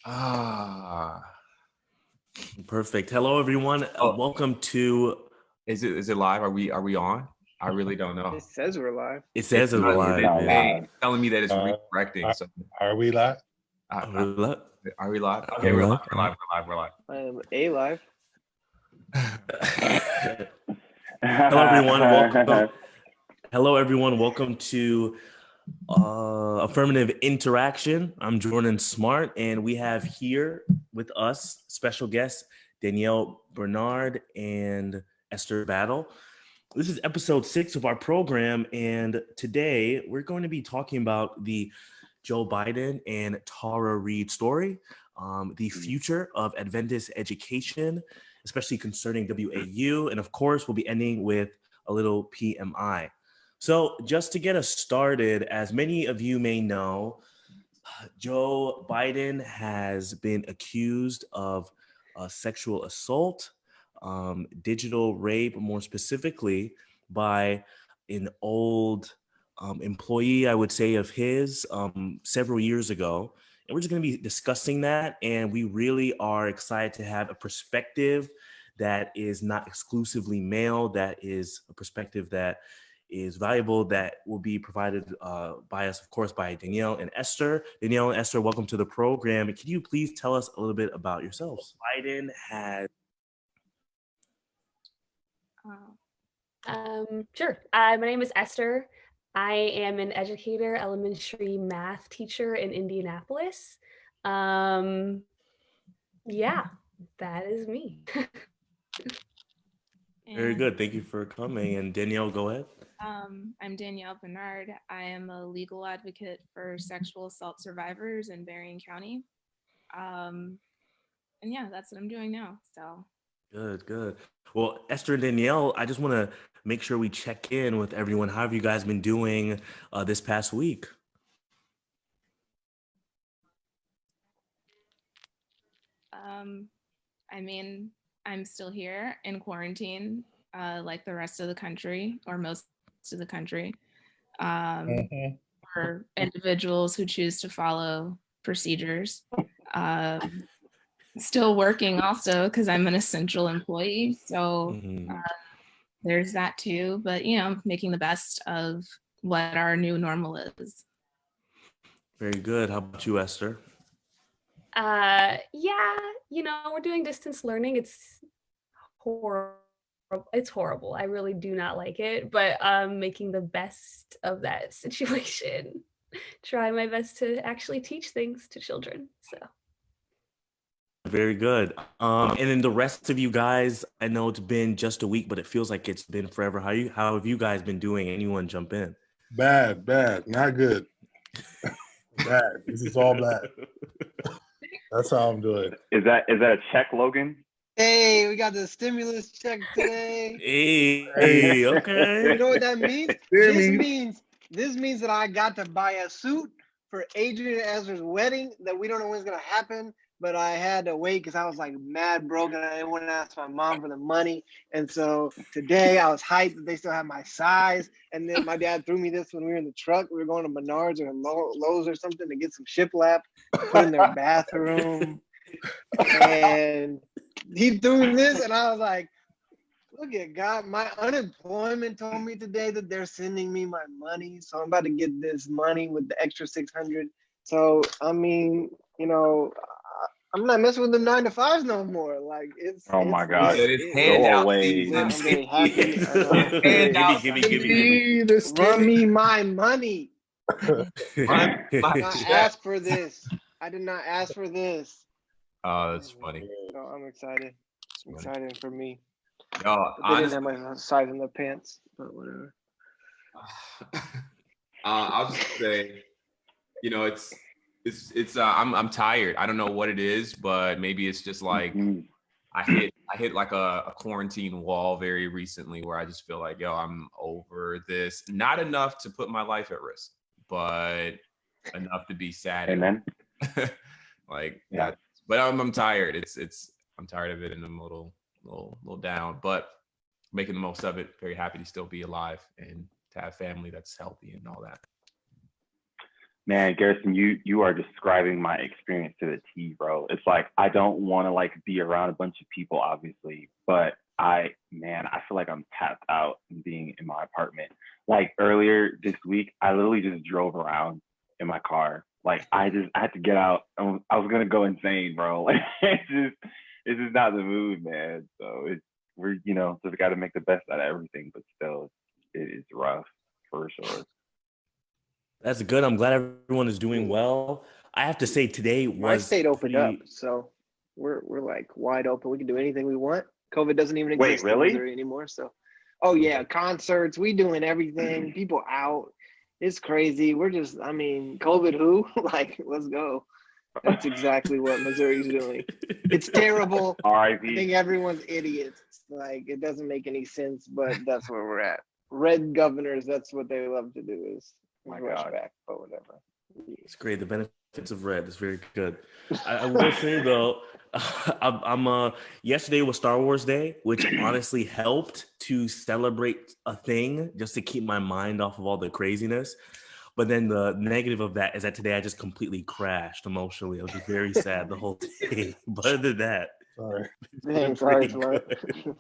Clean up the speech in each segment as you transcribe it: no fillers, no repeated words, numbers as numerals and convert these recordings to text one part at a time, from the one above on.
Ah, Perfect. Hello, everyone. Welcome to. is it live? Are we on? I really don't know. It says we're live. It says It's we're live. It's telling me that it's redirecting. So Are we live? are we live? Okay, Are we we're live? live. We're live. I am live. Hello, everyone. Welcome. Hello, everyone. Welcome to Affirmative Interaction. I'm Jordan Smart, and we have here with us special guests Danielle Barnard and Esther Battle. This is episode 6 of our program, and today we're going to be talking about the Joe Biden and Tara Reade story, the future of Adventist education, especially concerning WAU, and of course, we'll be ending with a little PMI. So just to get us started, as many of you may know, Joe Biden has been accused of sexual assault, digital rape, more specifically, by an old employee, I would say, of his several years ago. And we're just going to be discussing that. And we really are excited to have a perspective that is not exclusively male, that is a perspective that is valuable, that will be provided by us, of course, by Danielle and Esther. Danielle and Esther, welcome to the program. Can you please tell us a little bit about yourselves? Biden has... Sure. My name is Esther. I am an educator, elementary math teacher in Indianapolis. Yeah, that is me. Very good. Thank you for coming. And Danielle, go ahead. I'm Danielle Barnard. I am a legal advocate for sexual assault survivors in Berrien County. And yeah, that's what I'm doing now. So Good. Well, Esther and Danielle, I just want to make sure we check in with everyone. How have you guys been doing this past week? I mean, I'm still here in quarantine, like the rest of the country, or most of the country. For individuals who choose to follow procedures. Still working also because I'm an essential employee. So there's that too. But, making the best of what our new normal is. Very good. How about you, Esther? Yeah, we're doing distance learning. It's horrible. It's horrible. I really do not like it, but I'm making the best of that situation. Try my best to actually teach things to children. So very good. And then the rest of you guys, I know it's been just a week, but it feels like it's been forever. How have you guys been doing? Anyone jump in? Bad, not good. Bad. This is all bad. That's how I'm doing. Is that a check, Logan? Hey, we got the stimulus check today. Hey, okay. You know what that means? This means that I got to buy a suit for Adrian and Ezra's wedding that we don't know when it's gonna happen, but I had to wait because I was like mad broke and I didn't want to ask my mom for the money. And so today I was hyped that they still have my size. And then my dad threw me this when we were in the truck. We were going to Menards or Lowe's or something to get some shiplap, put in their bathroom. And he threw me this and I was like, look at God, my unemployment told me today that they're sending me my money. So I'm about to get this money with the extra 600. So, I mean, I'm not messing with them 9-to-5s no more. Like my God. It's handout season. I'm very happy. Give me. Run me my money. I did not ask for this. I did not ask for this. Oh, that's funny. No, I'm excited. I'm excited for me. No, they didn't have my size in the pants, but whatever. I'll just say, it's I'm tired. I don't know what it is, but maybe it's just like I hit like a quarantine wall very recently where I just feel like, I'm over this. Not enough to put my life at risk, but enough to be sad. Amen. That. But I'm tired. I'm tired of it, and I'm a little down, but making the most of it. Very happy to still be alive and to have family that's healthy and all that. Man, Garrison, you are describing my experience to the T, bro. It's like I don't want to like be around a bunch of people, obviously, but I feel like I'm tapped out being in my apartment. Like earlier this week, I literally just drove around in my car. Like I had to get out. I was gonna go insane, bro. Like it's just not the mood, man. So we're just got to make the best out of everything, but still, it is rough for sure. That's good. I'm glad everyone is doing well. I have to say today was My state opened pretty... up, so we're like wide open. We can do anything we want. COVID doesn't even exist really? in Missouri anymore. So, oh yeah, concerts. We doing everything. People out. It's crazy. We're just, I mean, COVID who? Like, let's go. That's exactly what Missouri's doing. It's terrible. I think everyone's idiots. Like, it doesn't make any sense, but that's where we're at. Red governors, that's what they love to do is rush back, but whatever. It's great. The benefits of red is very good. I will say though, I'm yesterday was Star Wars Day, which honestly helped to celebrate a thing just to keep my mind off of all the craziness. But then the negative of that is that today I just completely crashed emotionally. I was just very sad the whole day. But other than that, sorry.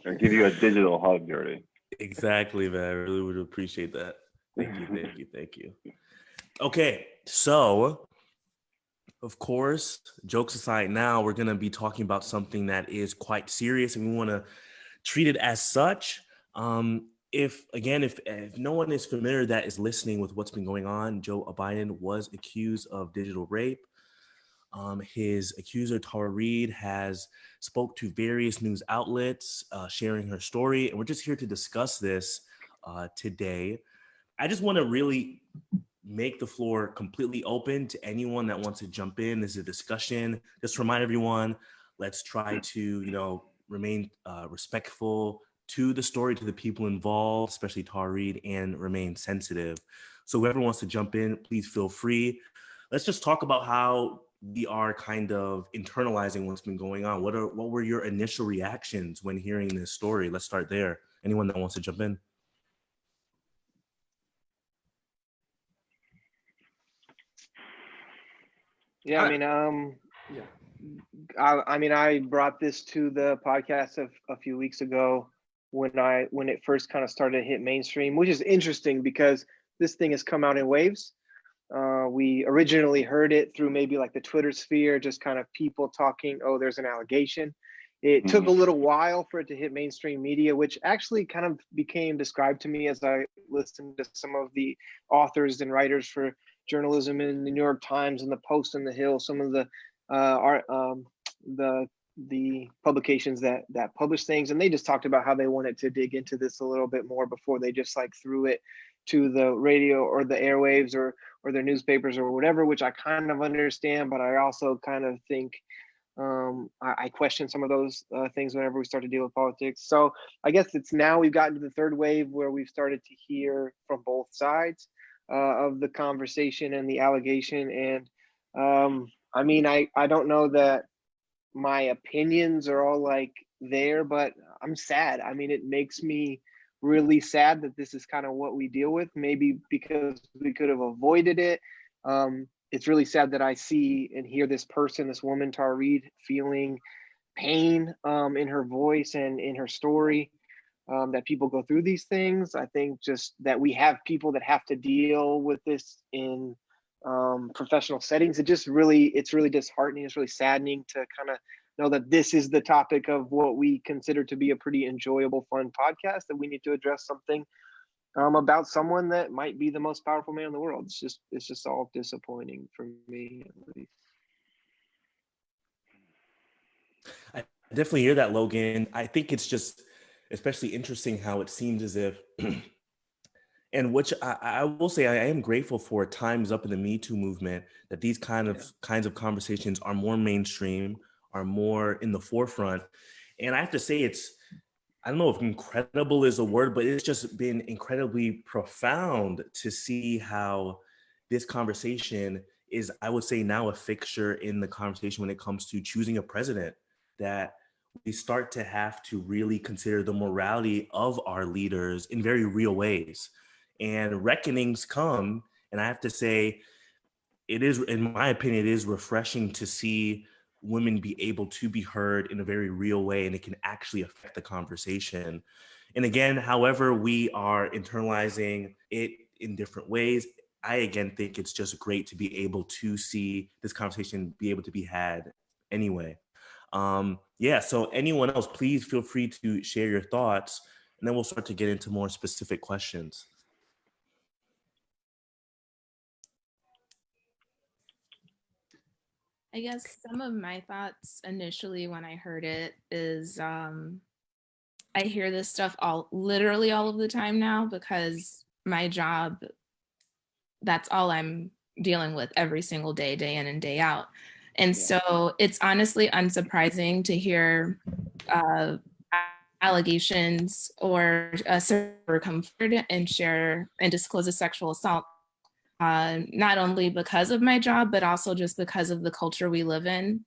I'll give you a digital hug, Jordan. Exactly, man. I really would appreciate that. Thank you. Okay, so of course, jokes aside, now we're going to be talking about something that is quite serious, and we want to treat it as such. If no one is familiar that is listening with what's been going on, Joe Biden was accused of digital rape. His accuser, Tara Reade, has spoke to various news outlets, sharing her story, and we're just here to discuss this today. I just want to really make the floor completely open to anyone that wants to jump in. This is a discussion. Just remind everyone, let's try to, remain respectful to the story, to the people involved, especially Tara Reade, and remain sensitive. So whoever wants to jump in, please feel free. Let's just talk about how we are kind of internalizing what's been going on. What were your initial reactions when hearing this story? Let's start there. Anyone that wants to jump in? Yeah, I brought this to the podcast a few weeks ago when it first kind of started to hit mainstream, which is interesting because this thing has come out in waves. We originally heard it through maybe like the Twitter sphere, just kind of people talking, oh, there's an allegation. It took a little while for it to hit mainstream media, which actually kind of became described to me as I listened to some of the authors and writers for journalism in the New York Times and the Post and the Hill, some of the publications that publish things, and they just talked about how they wanted to dig into this a little bit more before they just like threw it to the radio or the airwaves or their newspapers or whatever, which I kind of understand, but I also kind of think I question some of those things whenever we start to deal with politics. So I guess it's now we've gotten to the third wave where we've started to hear from both sides of the conversation and the allegation. And I don't know that my opinions are all like there, but I'm sad. I mean, it makes me really sad that this is kind of what we deal with, maybe because we could have avoided it. It's really sad that I see and hear this woman, Tara Reade, feeling pain in her voice and in her story, that people go through these things. I think just that we have people that have to deal with this in professional settings. It's really disheartening. It's really saddening to kind of know that this is the topic of what we consider to be a pretty enjoyable, fun podcast, that we need to address something about someone that might be the most powerful man in the world. It's just all disappointing for me, at least. I definitely hear that, Logan. I think it's just especially interesting how it seems as if, and which I will say, I am grateful for times up in the Me Too movement, that these kinds of conversations are more mainstream, are more in the forefront. And I have to say, I don't know if incredible is a word, but it's just been incredibly profound to see how this conversation is, I would say, now a fixture in the conversation when it comes to choosing a president, that we start to have to really consider the morality of our leaders in very real ways. And reckonings come, and I have to say, it is, in my opinion, it is refreshing to see women be able to be heard in a very real way, and it can actually affect the conversation. And again, however we are internalizing it in different ways, I again think it's just great to be able to see this conversation be able to be had anyway. Yeah, so anyone else, please feel free to share your thoughts, and then we'll start to get into more specific questions. I guess some of my thoughts initially when I heard it is I hear this stuff literally all of the time now, because my job, that's all I'm dealing with every single day, day in and day out. And so it's honestly unsurprising to hear allegations or come forward and share and disclose a sexual assault, not only because of my job, but also just because of the culture we live in.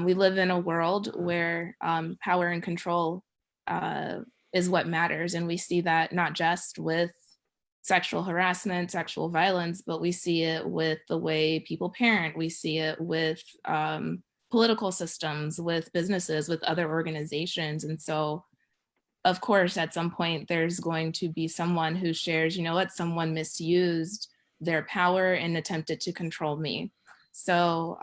We live in a world where power and control is what matters. And we see that not just with sexual harassment, sexual violence, but we see it with the way people parent. We see it with political systems, with businesses, with other organizations. And so, of course, at some point, there's going to be someone who shares, you know what, someone misused their power and attempted to control me. So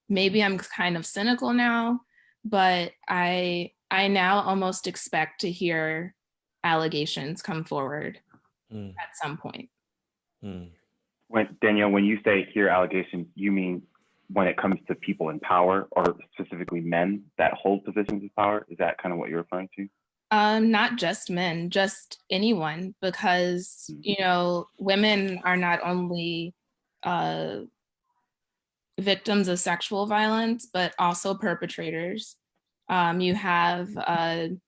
maybe I'm kind of cynical now, but I now almost expect to hear allegations come forward at some point. Danielle, when you say hear allegations, you mean when it comes to people in power, or specifically men that hold positions of power? Is that kind of what you're referring to? Not just men, just anyone, because, you know, women are not only victims of sexual violence, but also perpetrators. You have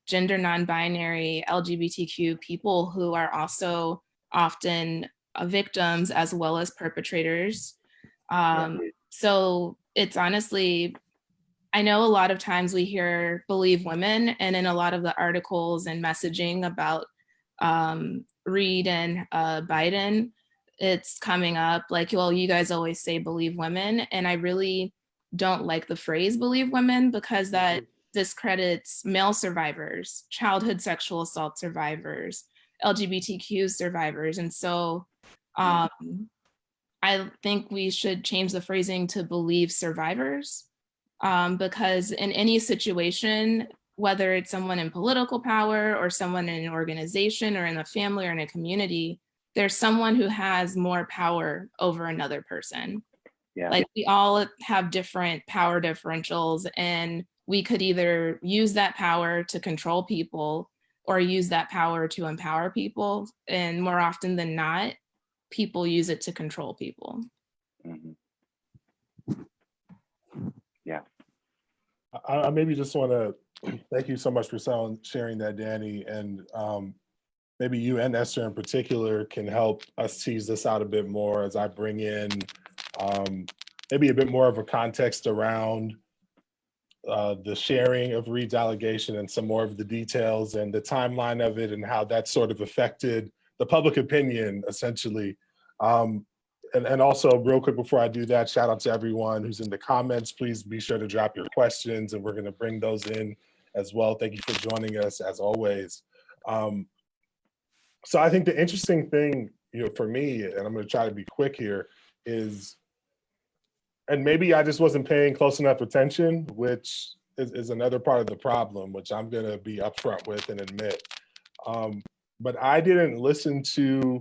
gender non-binary LGBTQ people who are also often victims as well as perpetrators. So it's honestly, I know a lot of times we hear believe women, and in a lot of the articles and messaging about Reade and Biden, it's coming up like, well, you guys always say believe women. And I really don't like the phrase believe women, because that discredits male survivors, childhood sexual assault survivors, LGBTQ survivors. And so I think we should change the phrasing to believe survivors, because in any situation, whether it's someone in political power or someone in an organization or in a family or in a community, there's someone who has more power over another person. Like, we all have different power differentials, and we could either use that power to control people or use that power to empower people. And more often than not, people use it to control people. Yeah. I maybe just want to thank you so much for sharing that, Danny. And maybe you and Esther in particular can help us tease this out a bit more as I bring in maybe a bit more of a context around the sharing of Reade's allegation and some more of the details and the timeline of it and how that sort of affected the public opinion, essentially. And also, real quick before I do that, shout out to everyone who's in the comments. Please be sure to drop your questions, and we're going to bring those in as well. Thank you for joining us, as always. So I think the interesting thing, you know, for me, and I'm going to try to be quick here, is, and maybe I just wasn't paying close enough attention, which is another part of the problem, which I'm going to be upfront with and admit. But I didn't listen to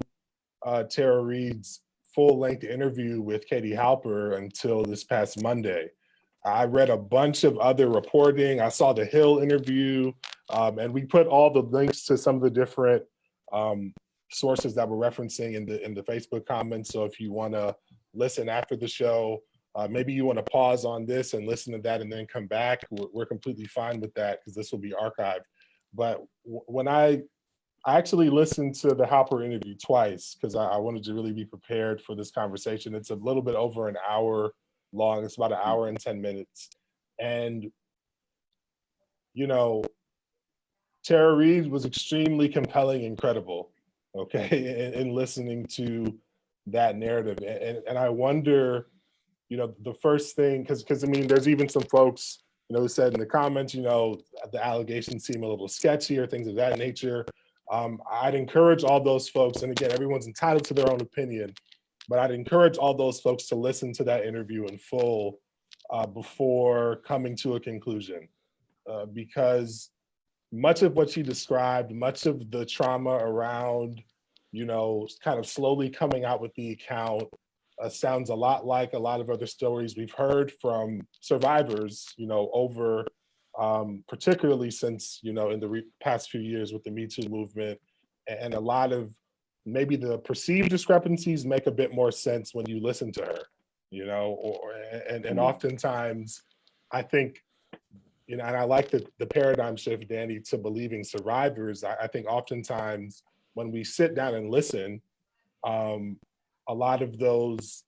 Tara Reade's full-length interview with Katie Halper until this past Monday. I read a bunch of other reporting. I saw the Hill interview, and we put all the links to some of the different sources that we're referencing in the Facebook comments. So if you want to listen after the show, maybe you want to pause on this and listen to that and then come back. We're completely fine with that, because this will be archived. But when I actually listened to the Halper interview twice, because I wanted to really be prepared for this conversation. It's a little bit over an hour long. It's about an hour and 10 minutes. And, you know, Tara Reade was extremely compelling and credible, okay, in listening to that narrative. And I wonder, the first thing, because I mean, there's even some folks, who said in the comments, the allegations seem a little sketchy or things of that nature. I'd encourage all those folks, and again, everyone's entitled to their own opinion, but I'd encourage all those folks to listen to that interview in full before coming to a conclusion, because much of what she described, much of the trauma around, kind of slowly coming out with the account sounds a lot like a lot of other stories we've heard from survivors, over particularly since, in the past few years with the Me Too movement. And a lot of maybe the perceived discrepancies make a bit more sense when you listen to her, and oftentimes I think, and I like the paradigm shift, Danny, to believing survivors. I think oftentimes when we sit down and listen, a lot of those,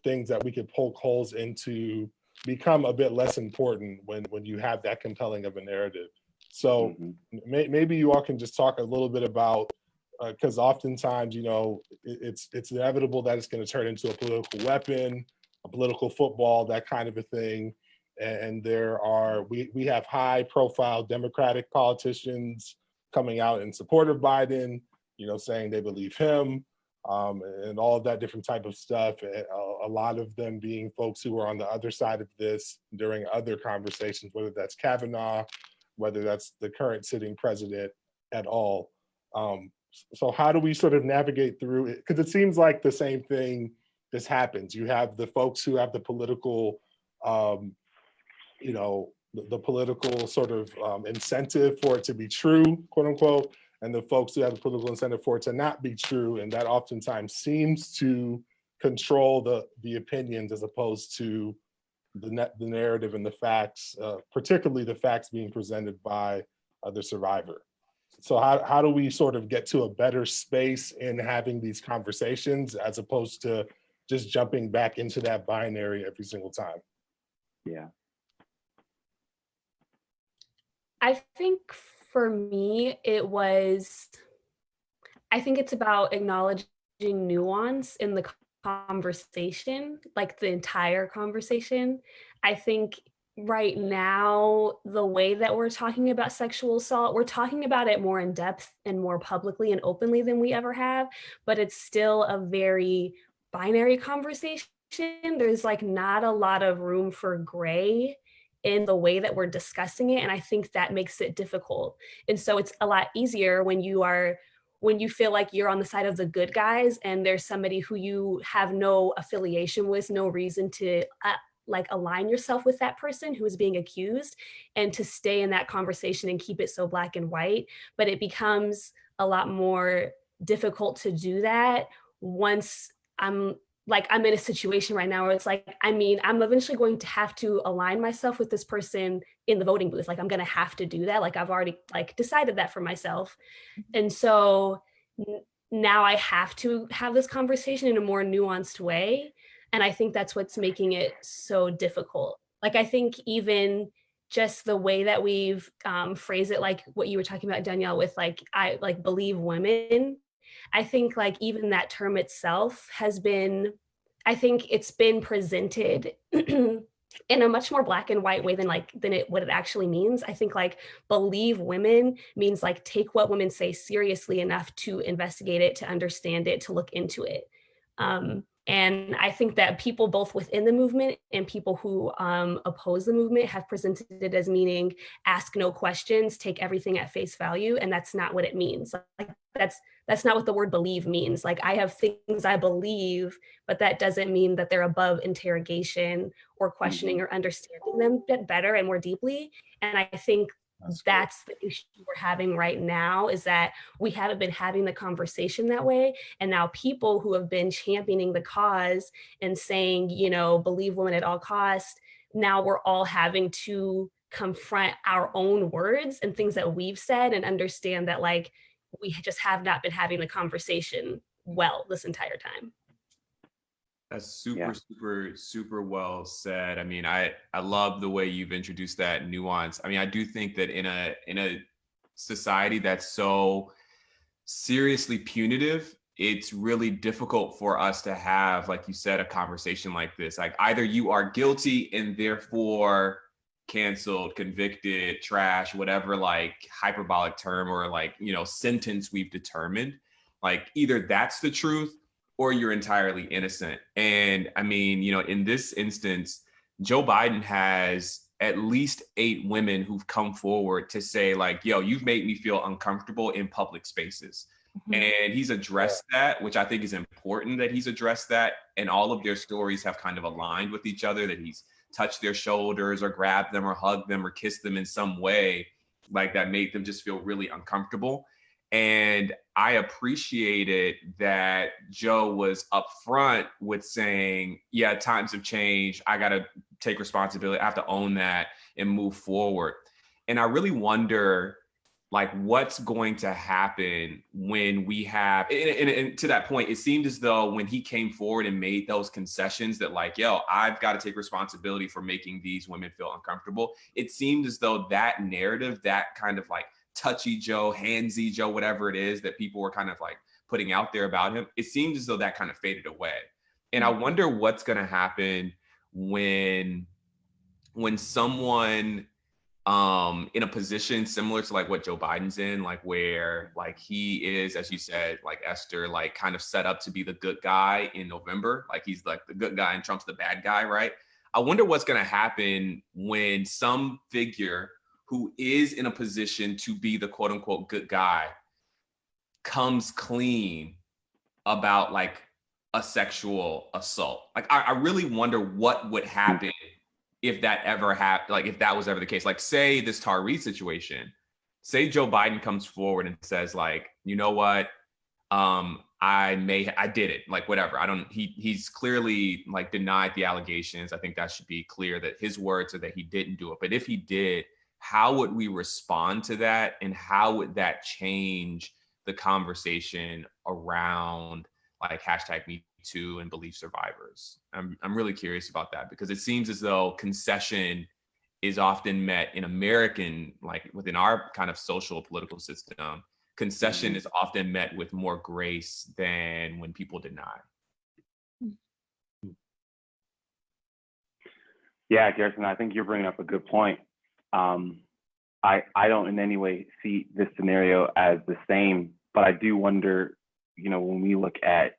things that we could poke holes into become a bit less important when you have that compelling of a narrative. So maybe you all can just talk a little bit about, because oftentimes, it's inevitable that it's going to turn into a political weapon, a political football, that kind of a thing. And we have high profile Democratic politicians coming out in support of Biden, saying they believe him, and all of that different type of stuff. A lot of them being folks who are on the other side of this during other conversations, whether that's Kavanaugh, whether that's the current sitting president at all. So how do we sort of navigate through it? Because it seems like the same thing just happens. You have the folks who have the political, the political sort of incentive for it to be true, quote unquote, and the folks who have the political incentive for it to not be true. And that oftentimes seems to control the opinions as opposed to the narrative and the facts, particularly the facts being presented by the survivor. So how do we sort of get to a better space in having these conversations as opposed to just jumping back into that binary every single time? Yeah. I think for me, I think it's about acknowledging nuance in the conversation, like the entire conversation. I think right now, the way that we're talking about sexual assault, we're talking about it more in depth and more publicly and openly than we ever have, but it's still a very binary conversation. There's like not a lot of room for gray in the way that we're discussing it. And I think that makes it difficult. And so it's a lot easier when you feel like you're on the side of the good guys and there's somebody who you have no affiliation with, no reason to align yourself with that person who is being accused, and to stay in that conversation and keep it so black and white. But it becomes a lot more difficult to do that once I'm in a situation right now where it's like, I'm eventually going to have to align myself with this person in the voting booth. Like, I'm going to have to do that. Like, I've already decided that for myself. And so now I have to have this conversation in a more nuanced way. And I think that's what's making it so difficult. Like, I think even just the way that we've phrased it, like what you were talking about, Danielle, with I believe women. I think even that term itself I think it's been presented in a much more black and white way than what it actually means. I think believe women means take what women say seriously enough to investigate it, to understand it, to look into it. And I think that people both within the movement and people who oppose the movement have presented it as meaning ask no questions, take everything at face value. And that's not what it means. That's not what the word believe means. I have things I believe, but that doesn't mean that they're above interrogation or questioning or understanding them better and more deeply. And I think that's the issue we're having right now, is that we haven't been having the conversation that way. And now people who have been championing the cause and saying, believe women at all costs, now we're all having to confront our own words and things that we've said and understand that we just have not been having the conversation well this entire time. That's super well said. I mean, I love the way you've introduced that nuance. I mean, I do think that in a society that's so seriously punitive, it's really difficult for us to have, like you said, a conversation like this. Like either you are guilty and therefore canceled, convicted, trash, whatever like hyperbolic term or like, you know, sentence we've determined. Like either that's the truth or you're entirely innocent. And I mean, you know, in this instance, Joe Biden has at least 8 women who've come forward to say like, yo, you've made me feel uncomfortable in public spaces. And he's addressed that, which I think is important that he's addressed that. And all of their stories have kind of aligned with each other, that he's touched their shoulders or grabbed them or hugged them or kissed them in some way like that made them just feel really uncomfortable. And I appreciated that Joe was upfront with saying, yeah, times have changed. I got to take responsibility. I have to own that and move forward. And I really wonder, like, what's going to happen when we have, and to that point, it seemed as though when he came forward and made those concessions that like, yo, I've got to take responsibility for making these women feel uncomfortable. It seemed as though that narrative, that kind of like touchy Joe, handsy Joe, whatever it is that people were kind of like putting out there about him, it seemed as though that kind of faded away. And I wonder what's going to happen when someone in a position similar to like what Joe Biden's in, like where like he is, as you said, like Esther, like kind of set up to be the good guy in November, like he's like the good guy and Trump's the bad guy, right? I wonder what's going to happen when some figure who is in a position to be the quote unquote good guy comes clean about like a sexual assault. Like I really wonder what would happen if that ever happened, like if that was ever the case. Like say this Tara Reade situation, say Joe Biden comes forward and says like, you know what, I did it, like whatever. He's clearly like denied the allegations. I think that should be clear that his words are that he didn't do it. But if he did, how would we respond to that? And how would that change the conversation around like #MeToo and believe survivors? I'm really curious about that, because it seems as though concession is often met in American, like within our kind of social political system, concession is often met with more grace than when people deny. Yeah, Garrison, I think you're bringing up a good point. I don't in any way see this scenario as the same, but I do wonder, you know, when we look at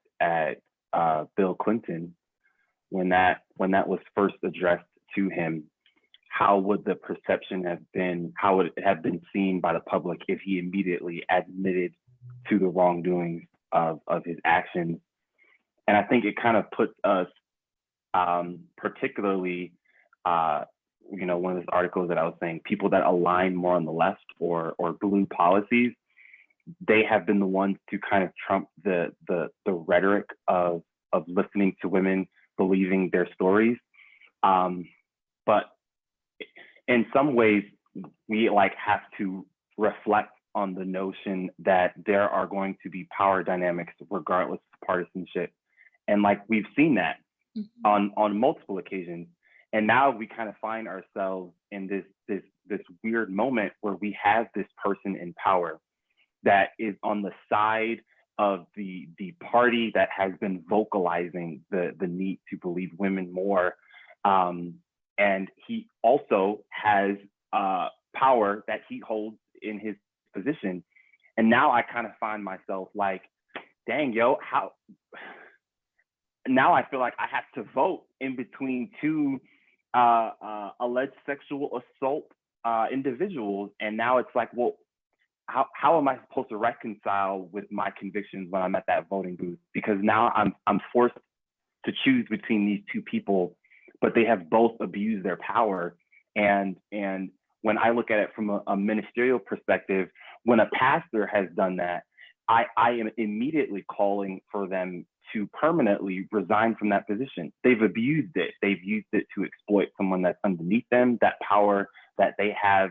Bill Clinton, when that was first addressed to him, how would the perception have been? How would it have been seen by the public if he immediately admitted to the wrongdoings of his actions? And I think it kind of puts us, particularly, you know, one of those articles that I was saying, people that align more on the left or blue policies, they have been the ones to kind of trump the rhetoric of listening to women, believing their stories. But in some ways, we like have to reflect on the notion that there are going to be power dynamics regardless of partisanship. And like we've seen that on multiple occasions. And now we kind of find ourselves in this weird moment where we have this person in power that is on the side of the party that has been vocalizing the need to believe women more. And he also has power that he holds in his position. And now I kind of find myself like, dang, yo, how? Now I feel like I have to vote in between two alleged sexual assault individuals. And now it's like, well, how am I supposed to reconcile with my convictions when I'm at that voting booth? Because now I'm forced to choose between these two people, but they have both abused their power. And when I look at it from a ministerial perspective, when a pastor has done that, I am immediately calling for them to permanently resign from that position. They've abused it. They've used it to exploit someone that's underneath them, that power that they have.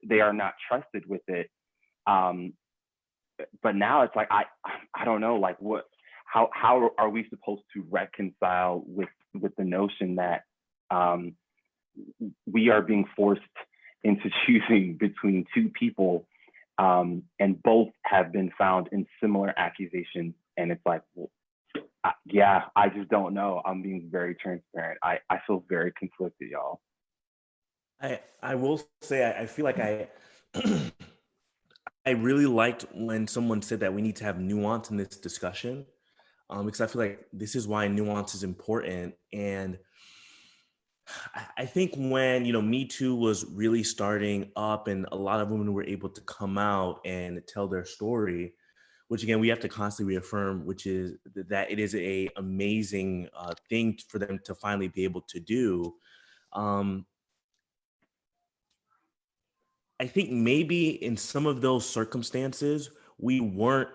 They are not trusted with it. But now it's like, I don't know, like how are we supposed to reconcile with the notion that we are being forced into choosing between two people, and both have been found in similar accusations And it's like, well, I just don't know. I'm being very transparent. I feel very conflicted, y'all. I will say I feel like I I really liked when someone said that we need to have nuance in this discussion, because I feel like this is why nuance is important. And I think when, Me Too was really starting up and a lot of women were able to come out and tell their story, which again, we have to constantly reaffirm, which is that it is a amazing thing for them to finally be able to do. I think maybe in some of those circumstances, we weren't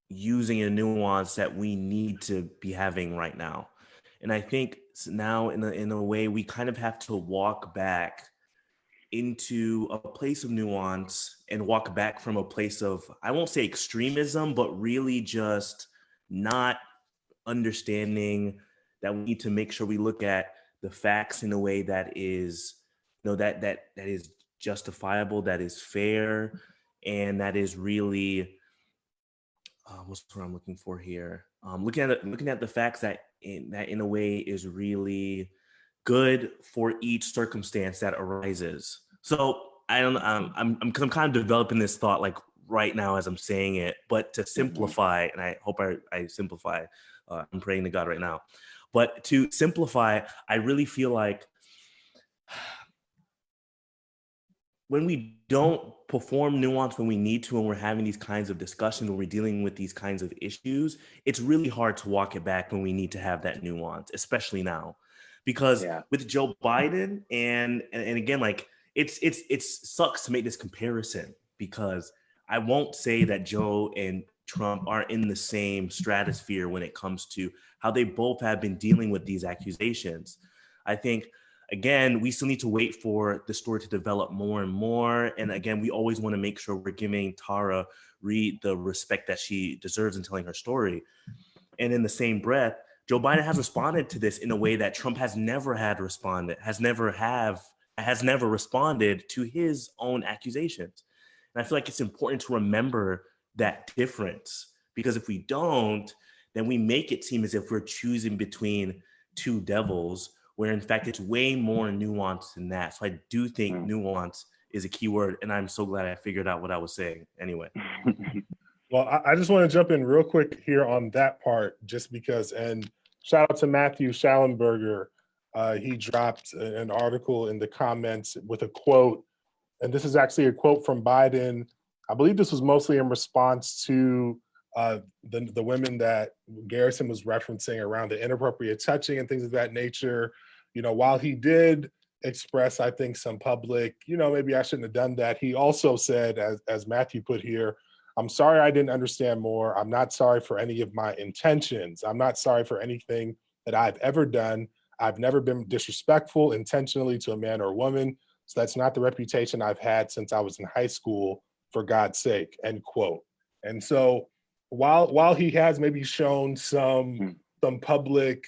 using a nuance that we need to be having right now. And I think now in a way, we kind of have to walk back into a place of nuance and walk back from a place of, I won't say extremism, but really just not understanding that we need to make sure we look at the facts in a way that is, that is justifiable, that is fair, and that is really what's what I'm looking for here. Looking at the facts that in a way is really good for each circumstance that arises. So I don't. I'm kind of developing this thought like right now as I'm saying it, but to simplify, and I hope I simplify. I'm praying to God right now, but to simplify, I really feel like when we don't perform nuance when we need to, when we're having these kinds of discussions, when we're dealing with these kinds of issues, it's really hard to walk it back when we need to have that nuance, especially now. Because with Joe Biden and again, like it sucks to make this comparison, because I won't say that Joe and Trump are in the same stratosphere when it comes to how they both have been dealing with these accusations. I think, again, we still need to wait for the story to develop more and more. And again, we always want to make sure we're giving Tara Reade the respect that she deserves in telling her story. And in the same breath, Joe Biden has responded to this in a way that Trump has never responded to his own accusations. And I feel like it's important to remember that difference, because if we don't, then we make it seem as if we're choosing between two devils, where in fact it's way more nuanced than that. So I do think nuance is a key word, and I'm so glad I figured out what I was saying anyway. Well, I just want to jump in real quick here on that part, just because, and shout out to Matthew Schallenberger. He dropped an article in the comments with a quote, and this is actually a quote from Biden. I believe this was mostly in response to the women that Garrison was referencing around the inappropriate touching and things of that nature. While he did express, I think, some public, maybe I shouldn't have done that, he also said, as Matthew put here, "I'm sorry I didn't understand more. I'm not sorry for any of my intentions. I'm not sorry for anything that I've ever done. I've never been disrespectful intentionally to a man or a woman. So that's not the reputation I've had since I was in high school, for God's sake," end quote. And so while he has maybe shown some public,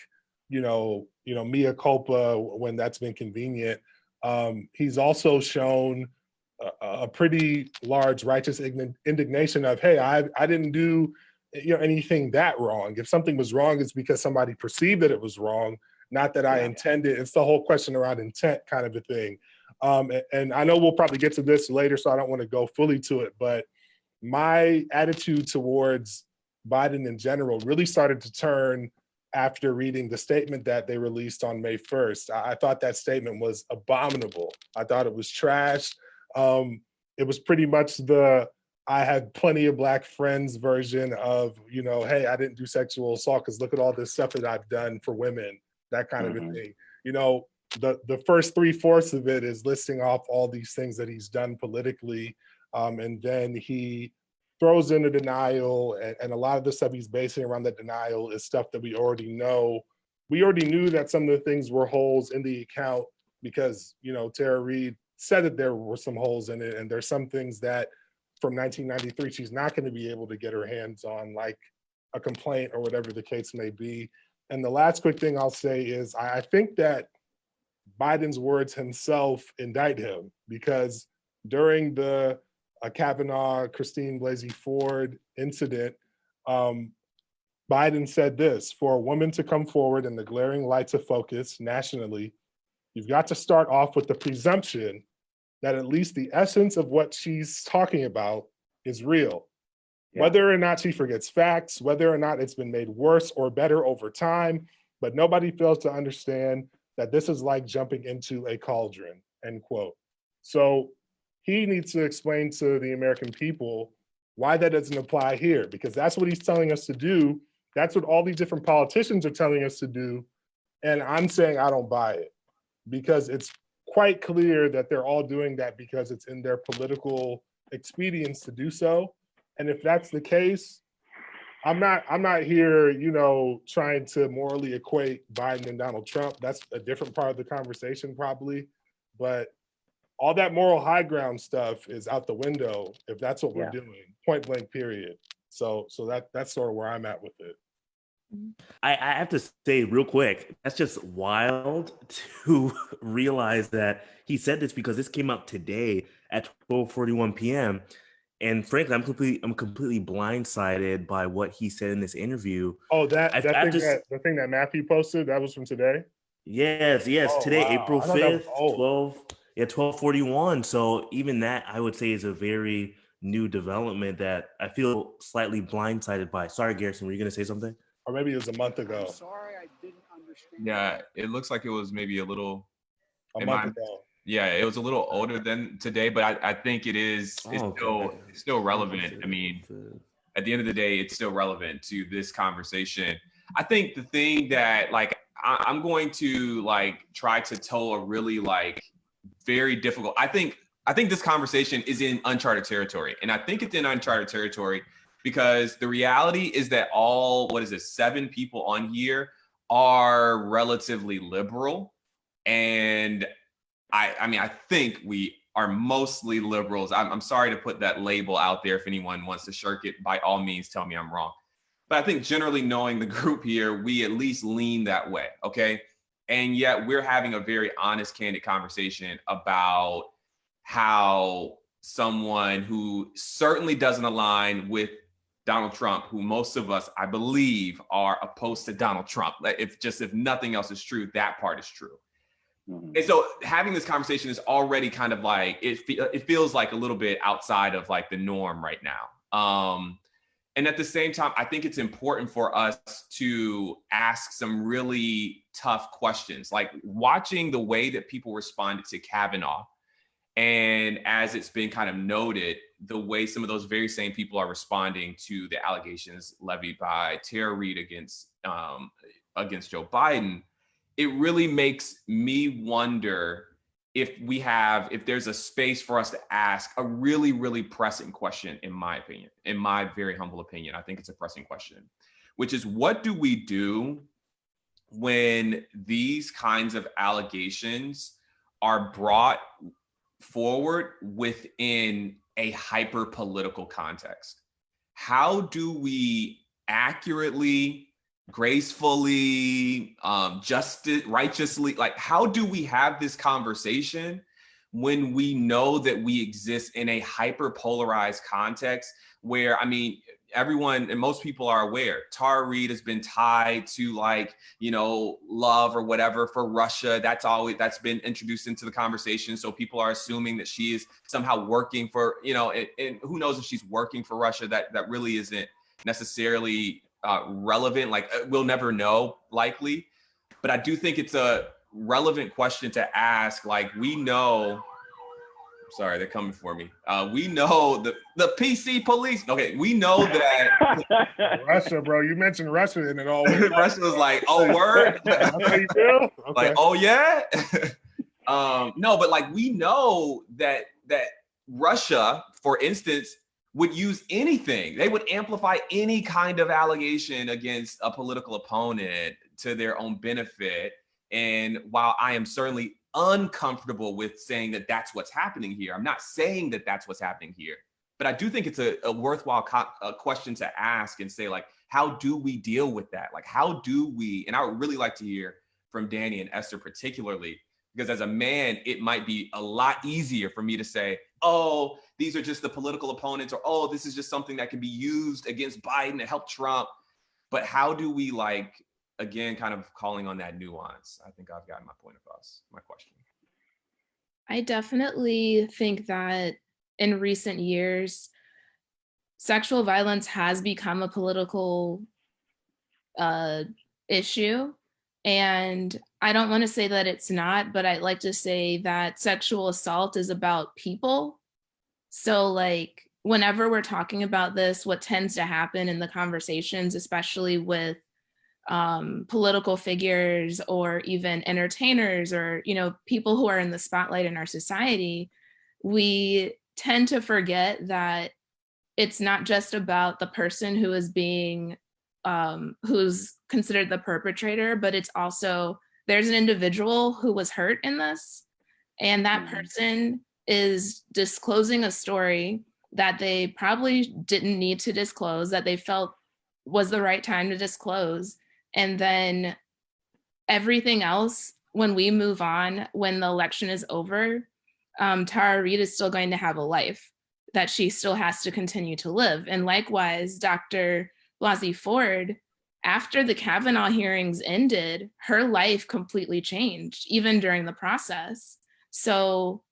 mea culpa when that's been convenient, he's also shown a pretty large righteous indignation of, hey, I didn't do anything that wrong. If something was wrong, it's because somebody perceived that it was wrong, not that I intended. It's the whole question around intent kind of a thing. And I know we'll probably get to this later, so I don't want to go fully to it, but my attitude towards Biden in general really started to turn after reading the statement that they released on May 1st. I thought that statement was abominable. I thought it was trash. It was pretty much I had plenty of black friends version of, hey, I didn't do sexual assault because look at all this stuff that I've done for women, that kind of a thing. The first 3/4 of it is listing off all these things that he's done politically. And then he throws in a denial, and a lot of the stuff he's basing around that denial is stuff that we already know. We already knew that some of the things were holes in the account because, Tara Reade said that there were some holes in it, and there's some things that from 1993 she's not going to be able to get her hands on, like a complaint or whatever the case may be. And the last quick thing I'll say is I think that Biden's words himself indict him, because during the Kavanaugh, Christine Blasey Ford incident, Biden said this: for a woman to come forward in the glaring lights of focus nationally, you've got to start off with the presumption that at least the essence of what she's talking about is real. Yeah. Whether or not she forgets facts, whether or not it's been made worse or better over time, but nobody fails to understand that this is like jumping into a cauldron, end quote. So he needs to explain to the American people why that doesn't apply here, because that's what he's telling us to do. That's what all these different politicians are telling us to do. And I'm saying I don't buy it, because it's quite clear that they're all doing that because it's in their political expedience to do so. And if that's the case, I'm not here, trying to morally equate Biden and Donald Trump. That's a different part of the conversation probably. But all that moral high ground stuff is out the window if that's what we're doing, point blank period. So that's sort of where I'm at with it. I have to say real quick, that's just wild to realize that he said this, because this came out today at 12:41 p.m. And frankly, I'm completely blindsided by what he said in this interview. Oh, the thing that Matthew posted, that was from today? Yes. Oh, today, wow. April 5th, 12:41. So even that, I would say, is a very new development that I feel slightly blindsided by. Sorry, Garrison, were you going to say something? Or maybe it was a month ago. I'm sorry, I didn't understand. Yeah, it looks like it was maybe a little. A month ago. Yeah, it was a little older than today, but I think it is. It's still relevant. I mean, at the end of the day, it's still relevant to this conversation. I think the thing that I'm going to try to toe a really very difficult. I think this conversation is in uncharted territory, and I think it's in uncharted territory because the reality is that 7 people on here are relatively liberal, and I think we are mostly liberals. I'm sorry to put that label out there. If anyone wants to shirk it, by all means, tell me I'm wrong. But I think generally knowing the group here, we at least lean that way, okay? And yet we're having a very honest, candid conversation about how someone who certainly doesn't align with Donald Trump, who most of us, I believe, are opposed to Donald Trump. If nothing else is true, that part is true. And so having this conversation is already kind of it feels like a little bit outside of the norm right now. And at the same time, I think it's important for us to ask some really tough questions, like watching the way that people responded to Kavanaugh. And as it's been kind of noted, the way some of those very same people are responding to the allegations levied by Tara Reade against Joe Biden, it really makes me wonder if there's a space for us to ask a really, really pressing question, in my opinion, in my very humble opinion. I think it's a pressing question, which is, what do we do when these kinds of allegations are brought forward within a hyper-political context? How do we accurately, gracefully, righteously, how do we have this conversation when we know that we exist in a hyper-polarized context where, everyone and most people are aware, Tara Reade has been tied to love or whatever for Russia. That's been introduced into the conversation. So people are assuming that she is somehow working for, and who knows if she's working for Russia. That really isn't necessarily relevant. We'll never know, likely. But I do think it's a relevant question to ask. We know. Sorry, they're coming for me. We know the PC police. Okay, we know that Russia, bro. You mentioned Russia, and it all Russia was like, oh, word. That's how you feel? Okay. Oh yeah. No, but we know that Russia, for instance, would use anything. They would amplify any kind of allegation against a political opponent to their own benefit. And while I am certainly uncomfortable with saying that that's what's happening here, I'm not saying that that's what's happening here, but I do think it's a worthwhile question to ask and say, how do we deal with that? How do we, and I would really like to hear from Danny and Esther particularly, because as a man, it might be a lot easier for me to say, oh, these are just the political opponents, or, oh, this is just something that can be used against Biden to help Trump. but how do we like, again, kind of calling on that nuance? I think I've gotten my point across, my question. I definitely think that in recent years, sexual violence has become a political issue. And I don't want to say that it's not, but I'd like to say that sexual assault is about people. So like, whenever we're talking about this, what tends to happen in the conversations, especially with political figures or even entertainers or, you know, people who are in the spotlight in our society, we tend to forget that it's not just about the person who is being, who's considered the perpetrator, but it's also, there's an individual who was hurt in this, and that person is disclosing a story that they probably didn't need to disclose, that they felt was the right time to disclose. And then everything else, when we move on, when the election is over, Tara Reade is still going to have a life that she still has to continue to live. And likewise, Dr. Blasey Ford, after the Kavanaugh hearings ended, her life completely changed, even during the process. So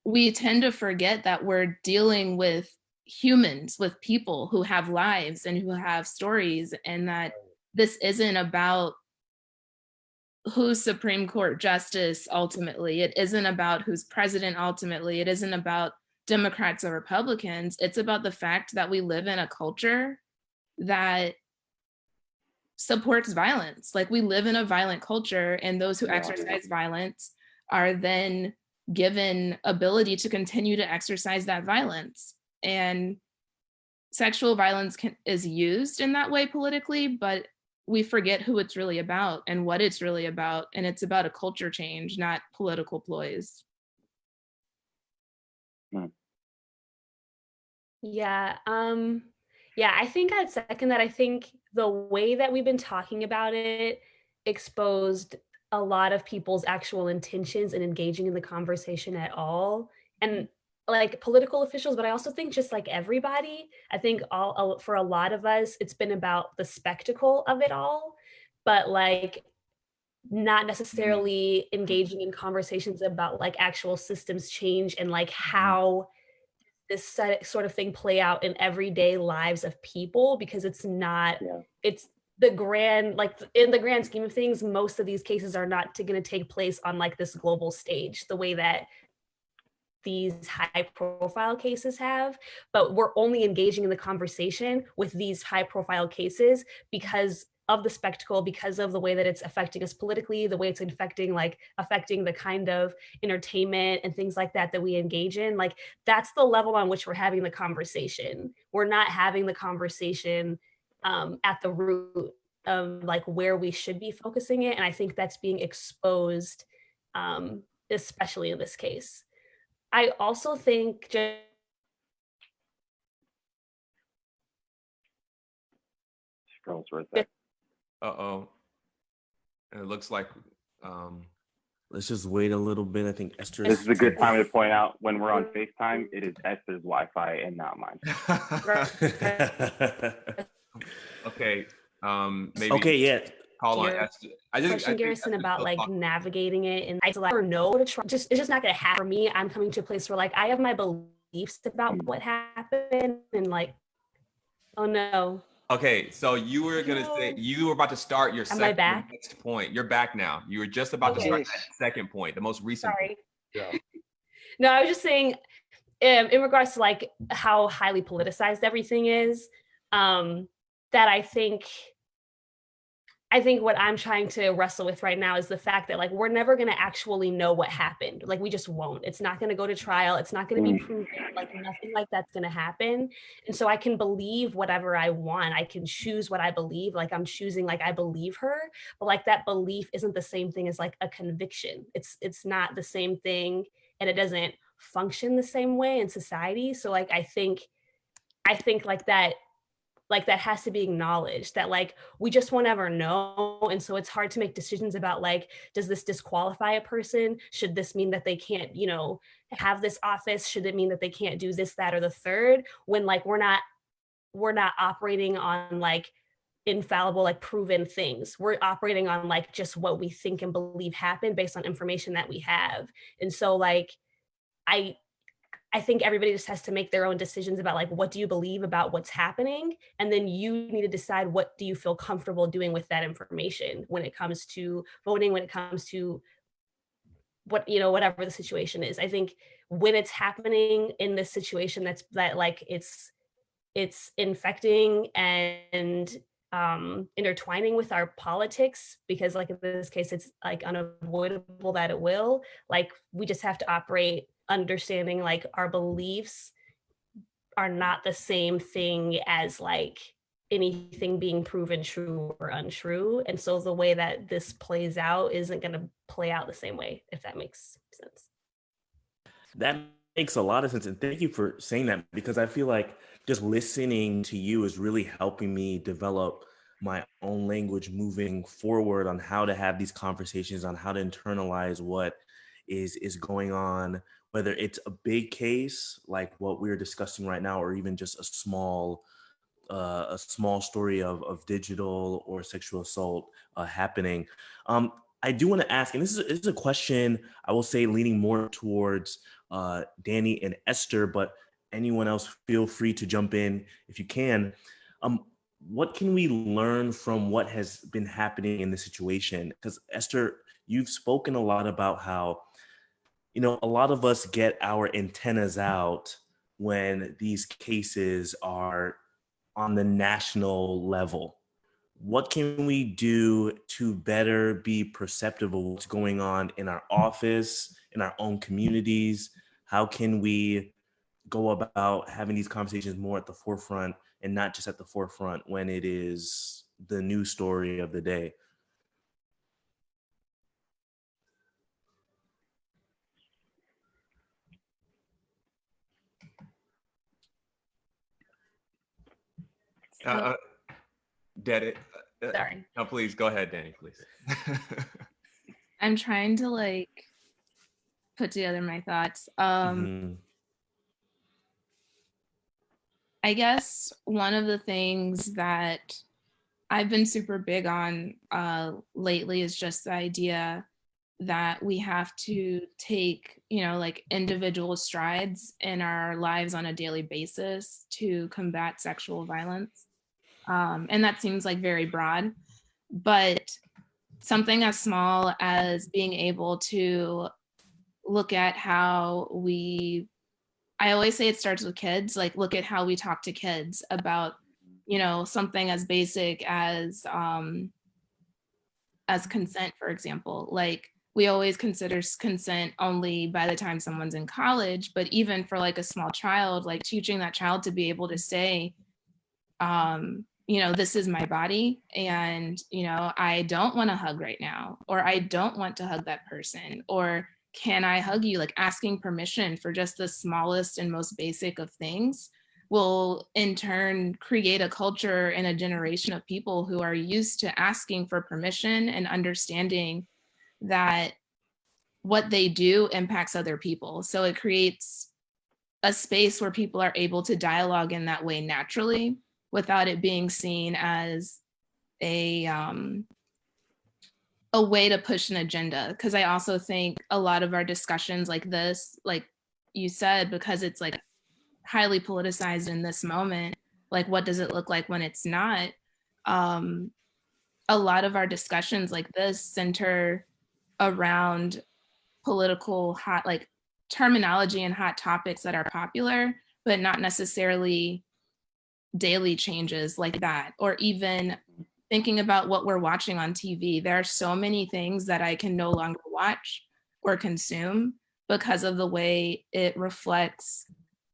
we tend to forget that we're dealing with humans, with people who have lives and who have stories, and that this isn't about who's Supreme Court justice ultimately. It isn't about who's president ultimately. It isn't about Democrats or Republicans. It's about the fact that we live in a culture that supports violence. Like, we live in a violent culture, and those who exercise violence are then given ability to continue to exercise that violence. And sexual violence is used in that way politically, but we forget who it's really about and what it's really about. And it's about a culture change, not political ploys. Yeah. Yeah, I think I'd second that. I think the way that we've been talking about it exposed a lot of people's actual intentions in engaging in the conversation at all. And like political officials, but I also think just like everybody, I think for a lot of us, it's been about the spectacle of it all, but like not necessarily engaging in conversations about like actual systems change and like how this sort of thing play out in everyday lives of people, because it's not, it's the grand, like in the grand scheme of things, most of these cases are not going to take place on like this global stage the way that these high profile cases have, but we're only engaging in the conversation with these high profile cases because of the spectacle, because of the way that it's affecting us politically, the way it's affecting the kind of entertainment and things like that we engage in. Like, that's the level on which we're having the conversation. We're not having the conversation at the root of like where we should be focusing it. And I think that's being exposed, especially in this case. I also think Scrolls for a sec. Uh-oh. And it looks like let's just wait a little bit. I think Esther. This is a good time to point out, when we're on FaceTime, it is Esther's Wi-Fi and not mine. Okay. Maybe okay, yeah. Call on Esther. I question, Garrison, about like navigating it, and I like no to try. It's just not gonna happen for me. I'm coming to a place where like I have my beliefs about what happened, and like, oh no. Okay, so you were gonna say you were about to start your next point. You're back now. You were just about to start that second point, the most recent. Sorry. Yeah. No, I was just saying, in regards to like how highly politicized everything is, that I think what I'm trying to wrestle with right now is the fact that like we're never going to actually know what happened. Like, we just won't. It's not going to go to trial. It's not going to be proven. Like, nothing like that's going to happen. And so I can believe whatever I want. I can choose what I believe. Like, I'm choosing like I believe her, but like that belief isn't the same thing as like a conviction. It's not the same thing, and it doesn't function the same way in society. So like I think like that has to be acknowledged, that like we just won't ever know. And so it's hard to make decisions about like, does this disqualify a person? Should this mean that they can't, have this office? Should it mean that they can't do this, that, or the third? When like we're not operating on like infallible, like proven things. We're operating on like just what we think and believe happened based on information that we have. And so like, I think everybody just has to make their own decisions about like, what do you believe about what's happening? And then you need to decide, what do you feel comfortable doing with that information when it comes to voting, when it comes to what, you know, whatever the situation is. I think when it's happening in this situation, that like it's infecting and intertwining with our politics, because like in this case, it's like unavoidable that it will, like, we just have to operate understanding like our beliefs are not the same thing as like anything being proven true or untrue. And so the way that this plays out isn't going to play out the same way, if that makes sense. That makes a lot of sense. And thank you for saying that, because I feel like just listening to you is really helping me develop my own language moving forward on how to have these conversations, on how to internalize what is going on, whether it's a big case like what we're discussing right now, or even just a small story of digital or sexual assault happening. I do want to ask, and this is a question I will say leaning more towards Danny and Esther, but anyone else feel free to jump in if you can. What can we learn from what has been happening in this situation? Because Esther, you've spoken a lot about how, you know, a lot of us get our antennas out when these cases are on the national level. What can we do to better be perceptive of what's going on in our office, in our own communities? How can we go about having these conversations more at the forefront, and not just at the forefront when it is the news story of the day? Sorry. No, please go ahead, Danny, please. I'm trying to like put together my thoughts. I guess one of the things that I've been super big on lately is just the idea that we have to take, you know, like individual strides in our lives on a daily basis to combat sexual violence. And that seems like very broad, but something as small as being able to look at how I always say it starts with kids, like look at how we talk to kids about, you know, something as basic as consent, for example. Like we always consider consent only by the time someone's in college, but even for like a small child, like teaching that child to be able to say, you know, this is my body, and, you know, I don't want to hug right now, or I don't want to hug that person, or can I hug you? Like asking permission for just the smallest and most basic of things will in turn create a culture and a generation of people who are used to asking for permission and understanding that what they do impacts other people. So it creates a space where people are able to dialogue in that way naturally, without it being seen as a way to push an agenda. Because I also think a lot of our discussions like this, like you said, because it's like highly politicized in this moment, like what does it look like when it's not? A lot of our discussions like this center around political hot, like terminology and hot topics that are popular, but not necessarily daily changes like that, or even thinking about what we're watching on TV. There are so many things that I can no longer watch or consume because of the way it reflects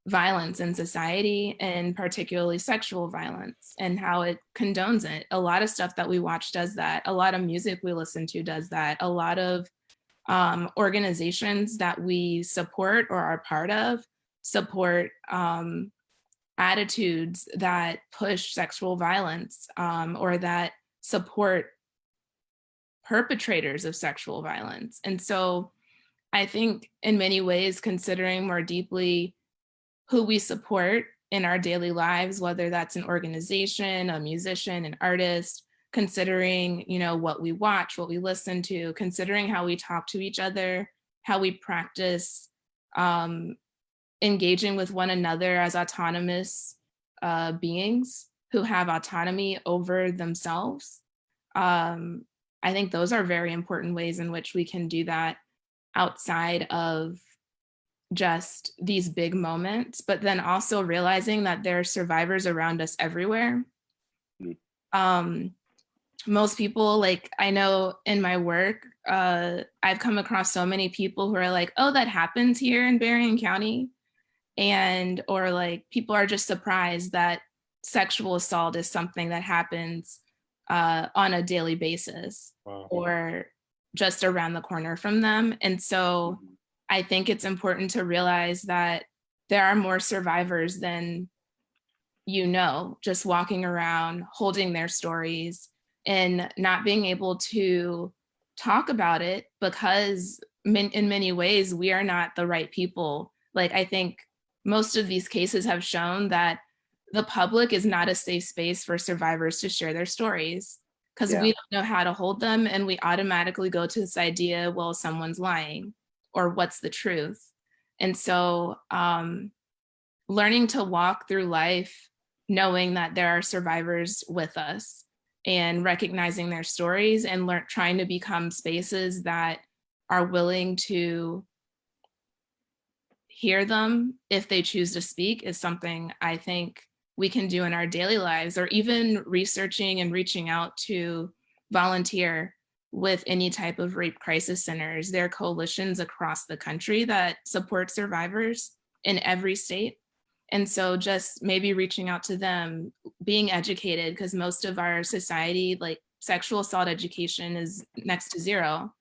violence in society, and particularly sexual violence, and how it condones it. A lot of stuff that we watch does that. A lot of music we listen to does that. A lot of organizations that we support or are part of support attitudes that push sexual violence, or that support perpetrators of sexual violence. And so I think in many ways, considering more deeply who we support in our daily lives, whether that's an organization, a musician, an artist, considering, you know, what we watch, what we listen to, considering how we talk to each other, how we practice engaging with one another as autonomous beings who have autonomy over themselves. I think those are very important ways in which we can do that outside of just these big moments, but then also realizing that there are survivors around us everywhere. Most people, like, I know in my work, I've come across so many people who are like, oh, that happens here in Berrien County. And, or like, people are just surprised that sexual assault is something that happens on a daily basis. Wow. Or just around the corner from them. And so I think it's important to realize that there are more survivors than you know, just walking around holding their stories and not being able to talk about it because in many ways we are not the right people. Like, I think most of these cases have shown that the public is not a safe space for survivors to share their stories because we don't know how to hold them, and we automatically go to this idea, well, someone's lying or what's the truth. And so learning to walk through life knowing that there are survivors with us and recognizing their stories and trying to become spaces that are willing to hear them if they choose to speak is something I think we can do in our daily lives, or even researching and reaching out to volunteer with any type of rape crisis centers. There are coalitions across the country that support survivors in every state. And so just maybe reaching out to them, being educated, because most of our society, like sexual assault education is next to zero.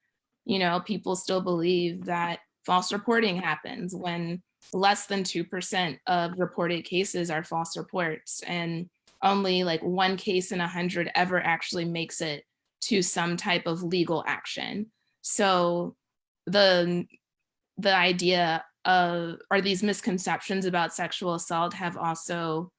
You know, people still believe that false reporting happens when less than 2% of reported cases are false reports, and only like 1 case in 100 ever actually makes it to some type of legal action. So the idea of, or these misconceptions about sexual assault have also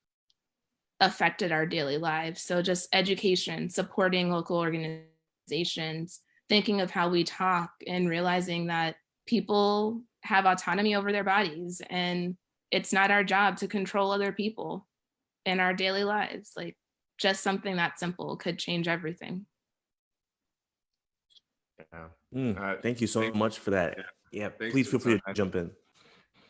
affected our daily lives. So just education, supporting local organizations, thinking of how we talk and realizing that people have autonomy over their bodies, and it's not our job to control other people in our daily lives. Like, just something that simple could change everything. Thank you so much for that. Yeah, please feel free to jump in.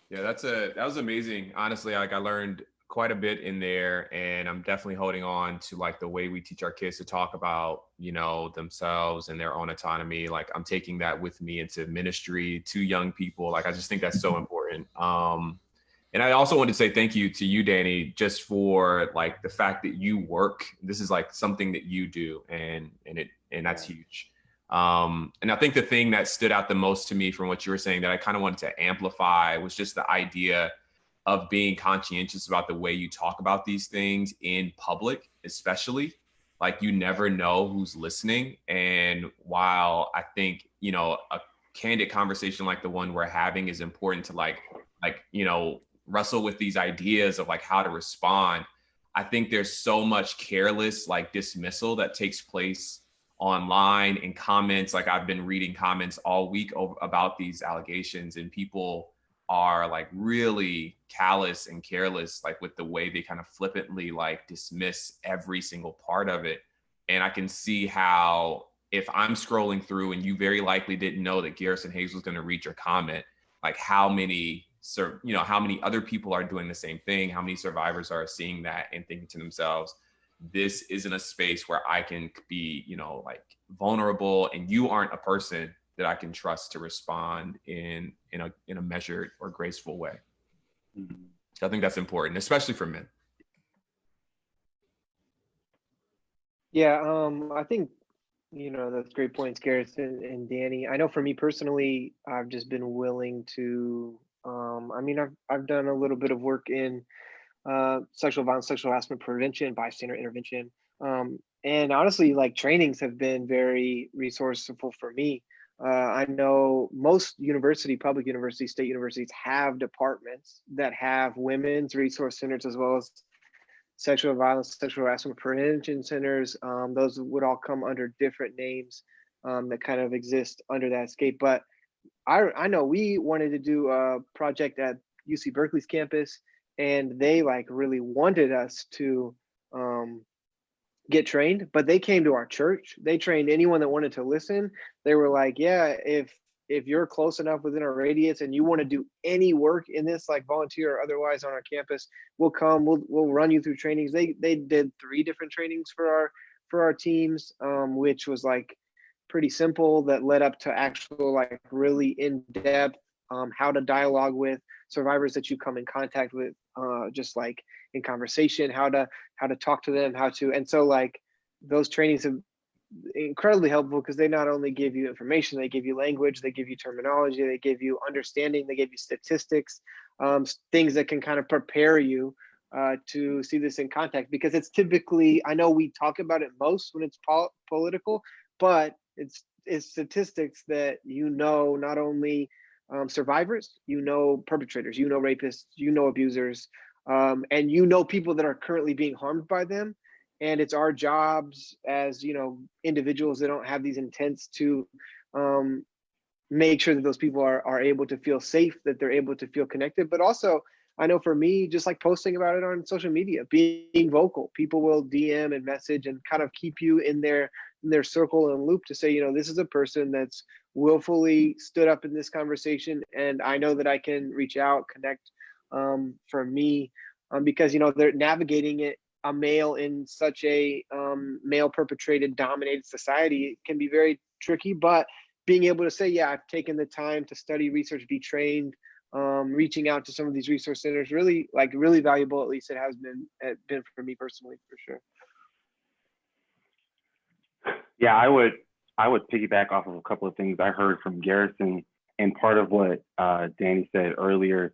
Yeah, that was amazing. Honestly, like I learned quite a bit in there, and I'm definitely holding on to like the way we teach our kids to talk about, you know, themselves and their own autonomy. Like I'm taking that with me into ministry to young people. Like I just think that's so important. And I also want to say thank you to you, Danny, just for like the fact that you work. This is like something that you do, and that's huge. And I think the thing that stood out the most to me from what you were saying that I kind of wanted to amplify was just the idea of being conscientious about the way you talk about these things in public, especially. Like you never know who's listening. And while I think, you know, a candid conversation like the one we're having is important to like, you know, wrestle with these ideas of like how to respond, I think there's so much careless like dismissal that takes place online in comments. Like I've been reading comments all week about these allegations, and people are like really callous and careless, like with the way they kind of flippantly like dismiss every single part of it. And I can see how if I'm scrolling through and you very likely didn't know that Garrison Hayes was going to read your comment, like how many other people are doing the same thing, how many survivors are seeing that and thinking to themselves, this isn't a space where I can be, you know, like vulnerable, and you aren't a person that I can trust to respond in a measured or graceful way. So I think that's important, especially for men. Yeah, I think, you know, that's great points, Garrison and Danny. I know for me personally, I've just been willing to, I've done a little bit of work in sexual violence, sexual harassment prevention, bystander intervention. And honestly, like trainings have been very resourceful for me. I know most public universities, state universities have departments that have women's resource centers as well as sexual violence, sexual harassment prevention centers. Those would all come under different names that kind of exist under that scape. But I know we wanted to do a project at UC Berkeley's campus, and they like really wanted us to get trained, but they came to our church. They trained anyone that wanted to listen. They were like, yeah, if you're close enough within our radius and you want to do any work in this, like volunteer or otherwise on our campus, we'll come, we'll run you through trainings. They did 3 different trainings for our teams, which was like pretty simple, that led up to actual like really in-depth how to dialogue with survivors that you come in contact with, just like in conversation, how to talk to them, and so like those trainings have incredibly helpful because they not only give you information, they give you language, they give you terminology, they give you understanding, they give you statistics, things that can kind of prepare you to see this in context, because it's typically, I know we talk about it most when it's political, but it's statistics that not only survivors, perpetrators, rapists, abusers, and people that are currently being harmed by them. And it's our jobs as individuals that don't have these intents to make sure that those people are able to feel safe, that they're able to feel connected. But also, I know for me, just like posting about it on social media, being vocal, people will DM and message and kind of keep you in their circle and loop to say, this is a person that's willfully stood up in this conversation, and I know that I can reach out, connect. For me, because they're navigating it. A male in such a male perpetrated dominated society can be very tricky, but being able to say, yeah, I've taken the time to study, research, be trained, reaching out to some of these resource centers, really valuable. At least it has been for me personally, for sure. Yeah, I would piggyback off of a couple of things I heard from Garrison, and part of what Danny said earlier.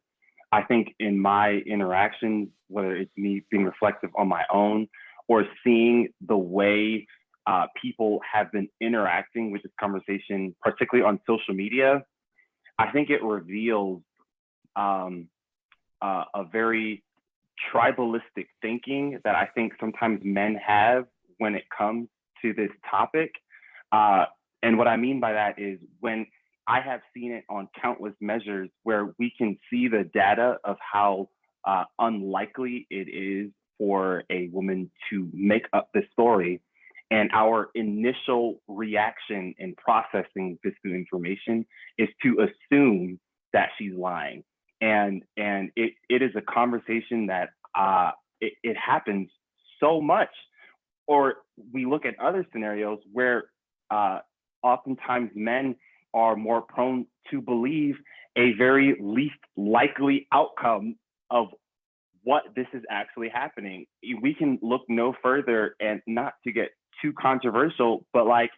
I think in my interactions, whether it's me being reflective on my own or seeing the way people have been interacting with this conversation, particularly on social media, I think it reveals a very tribalistic thinking that I think sometimes men have when it comes to this topic. And what I mean by that is, when I have seen it on countless measures where we can see the data of how unlikely it is for a woman to make up this story. And our initial reaction in processing this new information is to assume that she's lying. And it is a conversation that it happens so much. Or we look at other scenarios where oftentimes men are more prone to believe a very least likely outcome of what this is actually happening. We can look no further, and not to get too controversial, but like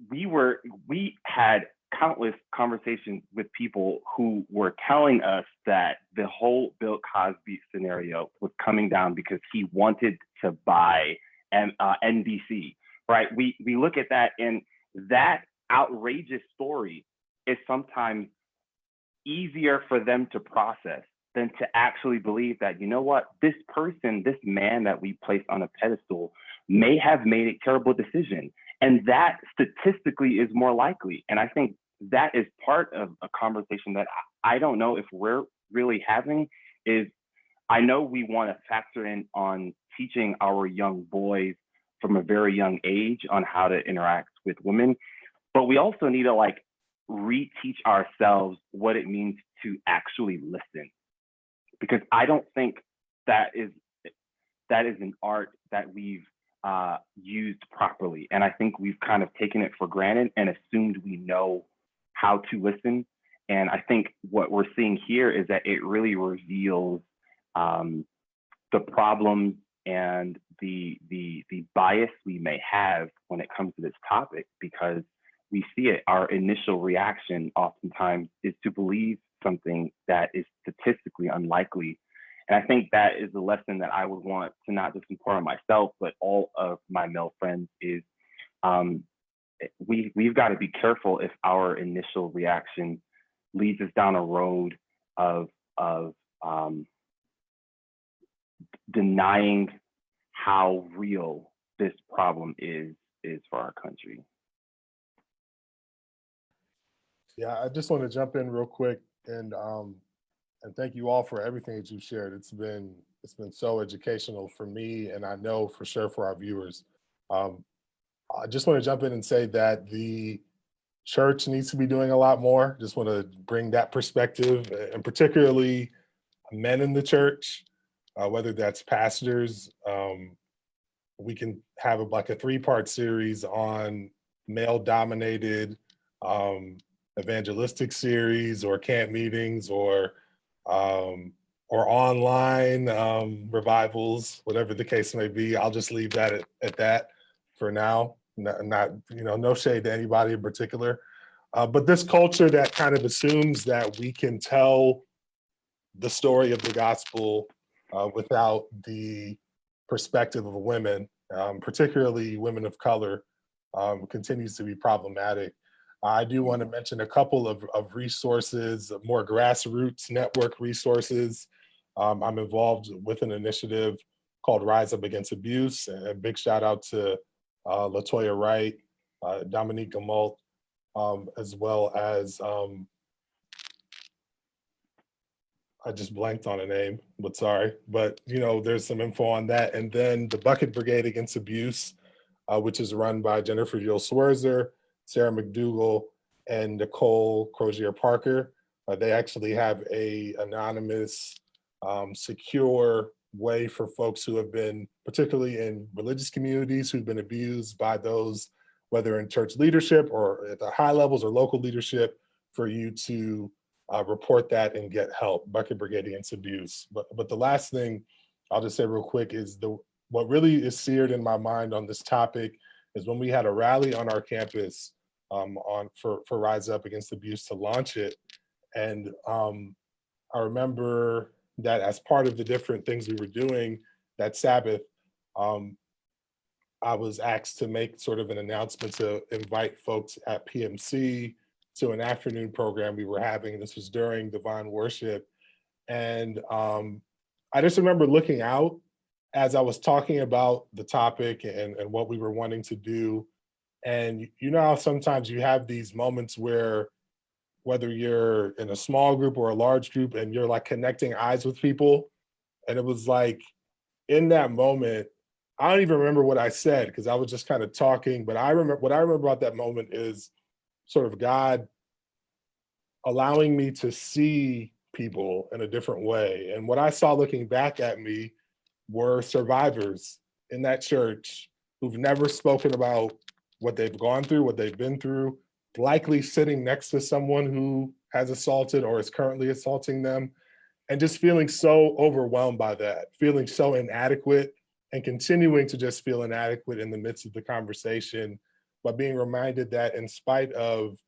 we had countless conversations with people who were telling us that the whole Bill Cosby scenario was coming down because he wanted to buy NBC, right? We look at that, and that outrageous story is sometimes easier for them to process than to actually believe that, this person, this man that we place on a pedestal may have made a terrible decision. And that statistically is more likely. And I think that is part of a conversation that I don't know if we're really having. Is I know we want to factor in on teaching our young boys from a very young age on how to interact with women, but we also need to reteach ourselves what it means to actually listen, because I don't think that is an art that we've used properly. And I think we've kind of taken it for granted and assumed we know how to listen. And I think what we're seeing here is that it really reveals the problems and the bias we may have when it comes to this topic, because we see it. Our initial reaction oftentimes is to believe something that is statistically unlikely. And I think that is the lesson that I would want to not just impart on myself, but all of my male friends, is we've got to be careful if our initial reaction leads us down a road of denying how real this problem is for our country. Yeah, I just want to jump in real quick and thank you all for everything that you've shared. It's been so educational for me, and I know for sure for our viewers. I just want to jump in and say that the church needs to be doing a lot more. Just want to bring that perspective, and particularly men in the church, whether that's pastors. We can have like a 3-part series on male-dominated evangelistic series, or camp meetings, or online revivals, whatever the case may be. I'll just leave that at that for now. Not no shade to anybody in particular, but this culture that kind of assumes that we can tell the story of the gospel without the perspective of women, particularly women of color, continues to be problematic. I do want to mention a couple of resources, more grassroots network resources. I'm involved with an initiative called Rise Up Against Abuse. And a big shout out to Latoya Wright, Dominique Gamult, as well as, I just blanked on a name, but sorry. But, there's some info on that. And then the Bucket Brigade Against Abuse, which is run by Jennifer Jill Swerzer, Sarah McDougall, and Nicole Crozier-Parker. They actually have a anonymous, secure way for folks who have been, particularly in religious communities, who've been abused by those, whether in church leadership or at the high levels or local leadership, for you to report that and get help. Bucket Brigade Against Abuse. But the last thing I'll just say real quick is what really is seared in my mind on this topic is when we had a rally on our campus for Rise Up Against Abuse to launch it. And I remember that as part of the different things we were doing that Sabbath, I was asked to make sort of an announcement to invite folks at PMC to an afternoon program we were having. This was during divine worship. And I just remember looking out as I was talking about the topic and what we were wanting to do. And how sometimes you have these moments where, whether you're in a small group or a large group, and you're like connecting eyes with people. And it was like, in that moment, I don't even remember what I said because I was just kind of talking, but what I remember about that moment is sort of God allowing me to see people in a different way. And what I saw looking back at me were survivors in that church who've never spoken about what they've gone through, what they've been through, likely sitting next to someone who has assaulted or is currently assaulting them, and just feeling so overwhelmed by that, feeling so inadequate, and continuing to just feel inadequate in the midst of the conversation, but being reminded that in spite of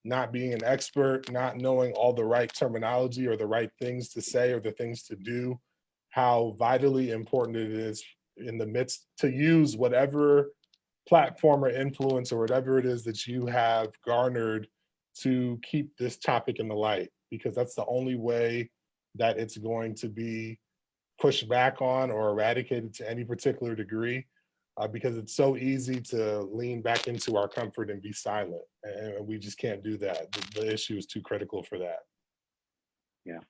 not being an expert, not knowing all the right terminology or the right things to say or the things to do, how vitally important it is in the midst to use whatever platform or influence or whatever it is that you have garnered to keep this topic in the light, because that's the only way that it's going to be pushed back on or eradicated to any particular degree, because it's so easy to lean back into our comfort and be silent, and we just can't do that. The issue is too critical for that. Yeah.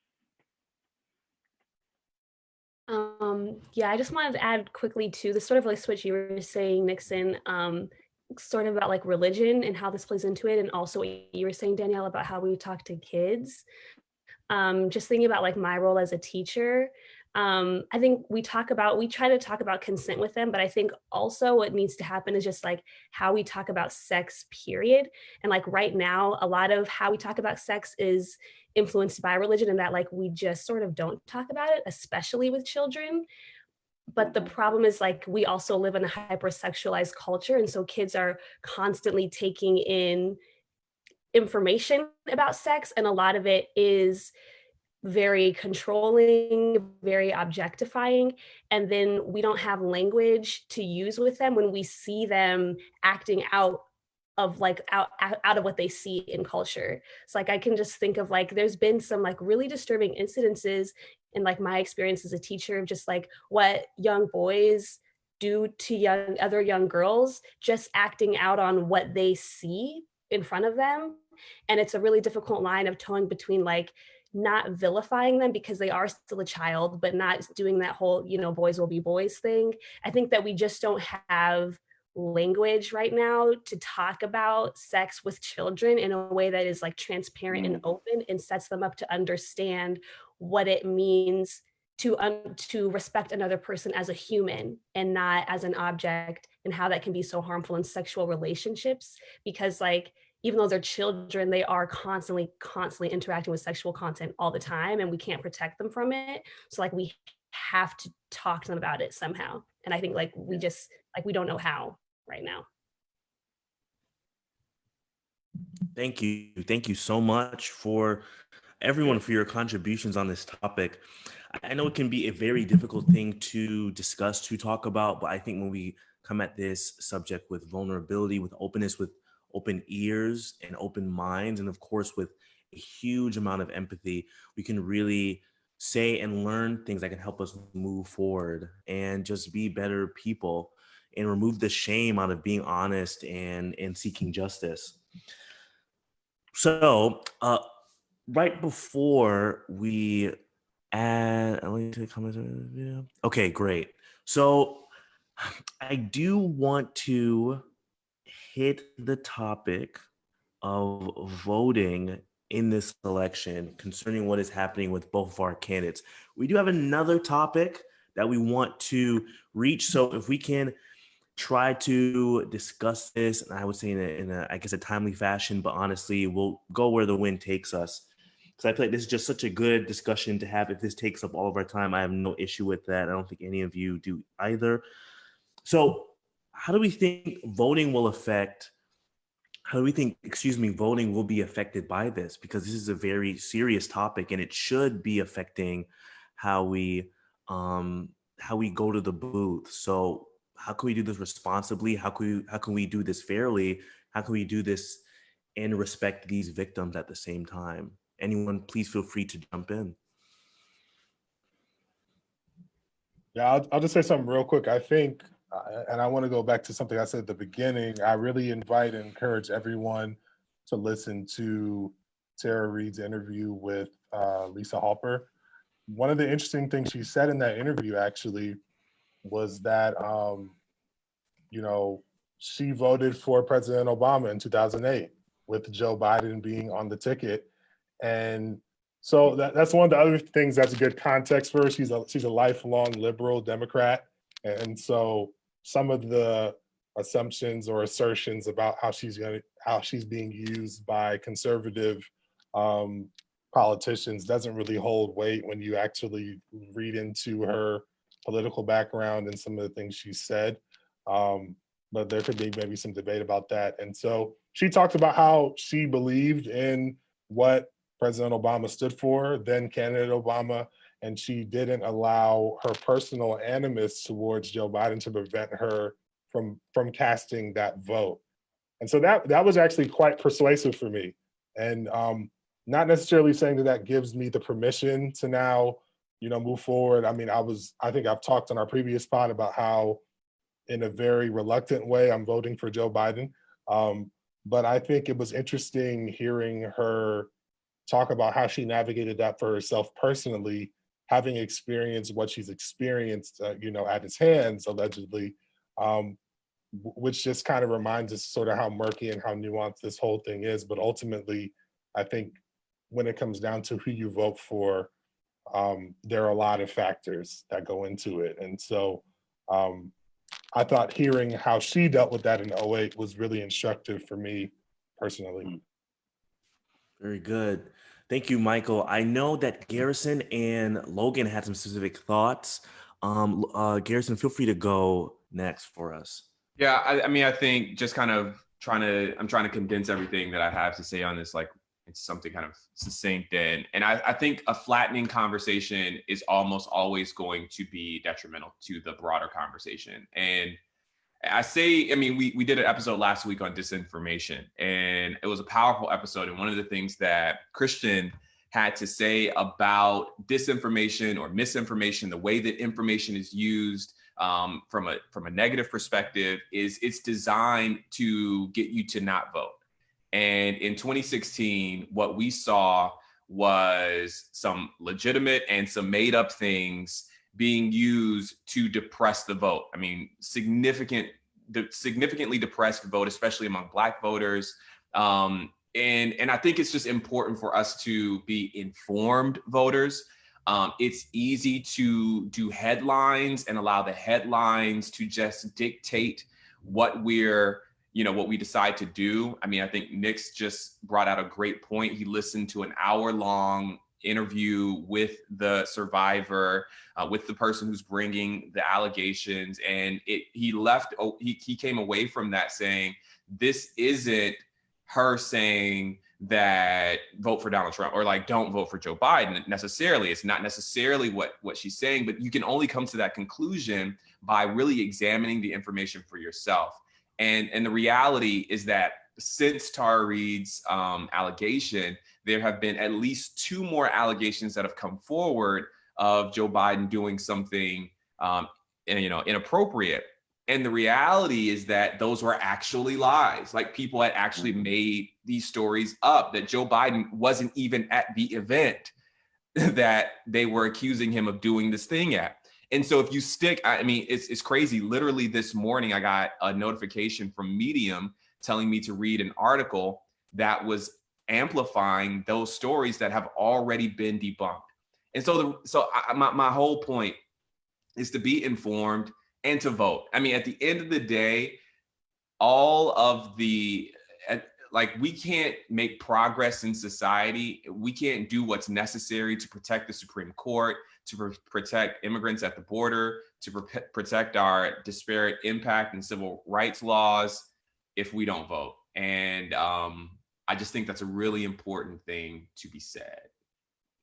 Yeah, I just wanted to add quickly to the sort of like switch you were saying, Nixon, sort of about like religion and how this plays into it. And also what you were saying, Danielle, about how we talk to kids. Just thinking about like my role as a teacher. I think we try to talk about consent with them, but I think also what needs to happen is just like how we talk about sex, period. And like right now, a lot of how we talk about sex is influenced by religion, and that like we just sort of don't talk about it, especially with children. But the problem is like we also live in a hypersexualized culture, and so kids are constantly taking in information about sex, and a lot of it is very controlling, very objectifying, and then we don't have language to use with them when we see them acting out of like out of what they see in culture. So like I can just think of like there's been some like really disturbing incidences in like my experience as a teacher of just like what young boys do to other young girls, just acting out on what they see in front of them. And it's a really difficult line of towing between like not vilifying them because they are still a child, but not doing that whole, you know, boys will be boys thing. I think that we just don't have language right now to talk about sex with children in a way that is like transparent and open and sets them up to understand what it means to respect another person as a human and not as an object, and how that can be so harmful in sexual relationships. Because like even though they're children, they are constantly interacting with sexual content all the time, and we can't protect them from it. So like we have to talk to them about it somehow. And I think like we just like we don't know how right now. Thank you so much for everyone for your contributions on this topic. I know it can be a very difficult thing to discuss, to talk about, but I think when we come at this subject with vulnerability, with openness, with open ears and open minds, and of course with a huge amount of empathy, we can really say and learn things that can help us move forward and just be better people and remove the shame out of being honest and seeking justice. So right before we add, okay, great. So I do want to hit the topic of voting in this election concerning what is happening with both of our candidates. We do have another topic that we want to reach. So if we can try to discuss this, and I would say in a I guess a timely fashion, but honestly, we'll go where the wind takes us. Because I feel like this is just such a good discussion to have. If this takes up all of our time, I have no issue with that. I don't think any of you do either. So how do we think voting will be affected by this? Because this is a very serious topic, and it should be affecting how we go to the booth. So how can we do this responsibly? How can we do this fairly? How can we do this and respect these victims at the same time? Anyone, please feel free to jump in. Yeah, I'll just say something real quick. I think, and I want to go back to something I said at the beginning, I really invite and encourage everyone to listen to Tara Reade's interview with Lisa Halper. One of the interesting things she said in that interview actually was that, you know, she voted for President Obama in 2008 with Joe Biden being on the ticket. And so that's one of the other things that's a good context for her. She's a lifelong liberal Democrat. And so some of the assumptions or assertions about how she's being used by conservative politicians doesn't really hold weight when you actually read into her political background and some of the things she said. But there could be maybe some debate about that. And so she talked about how she believed in what President Obama stood for, then candidate Obama, and she didn't allow her personal animus towards Joe Biden to prevent her from casting that vote. And so that was actually quite persuasive for me. And not necessarily saying that gives me the permission to now, you know, move forward. I mean, I think I've talked on our previous pod about how in a very reluctant way, I'm voting for Joe Biden. But I think it was interesting hearing her talk about how she navigated that for herself personally, having experienced what she's experienced, you know, at his hands, allegedly, which just kind of reminds us sort of how murky and how nuanced this whole thing is. But ultimately, I think when it comes down to who you vote for, there are a lot of factors that go into it. And so I thought hearing how she dealt with that in 2008 was really instructive for me personally. Very good. Thank you, Michael. I know that Garrison and Logan had some specific thoughts. Garrison, feel free to go next for us. Yeah, I mean, I think just kind of I'm trying to condense everything that I have to say on this, like it's something kind of succinct. And I think a flattening conversation is almost always going to be detrimental to the broader conversation. And I mean, we did an episode last week on disinformation, and it was a powerful episode. And one of the things that Christian had to say about disinformation or misinformation, the way that information is used from a negative perspective, is it's designed to get you to not vote. And in 2016, what we saw was some legitimate and some made up things being used to depress the vote. I mean, significantly depressed vote, especially among Black voters. And I think it's just important for us to be informed voters. It's easy to do headlines and allow the headlines to just dictate what we decide to do. I mean, I think Nick's just brought out a great point. He listened to an hour-long interview with the survivor, with the person who's bringing the allegations, and he came away from that saying, this isn't her saying that vote for Donald Trump or like don't vote for Joe Biden necessarily. It's not necessarily what she's saying, but you can only come to that conclusion by really examining the information for yourself. And the reality is that since Tara Reade's allegation, there have been at least 2 more allegations that have come forward of Joe Biden doing something inappropriate. And the reality is that those were actually lies. Like, people had actually made these stories up, that Joe Biden wasn't even at the event that they were accusing him of doing this thing at. And so if you stick, I mean, it's crazy. Literally this morning, I got a notification from Medium telling me to read an article that was amplifying those stories that have already been debunked. And so my whole point is to be informed and to vote. I mean, at the end of the day, we can't make progress in society. We can't do what's necessary to protect the Supreme Court, to protect immigrants at the border, to protect our disparate impact and civil rights laws if we don't vote. And I just think that's a really important thing to be said.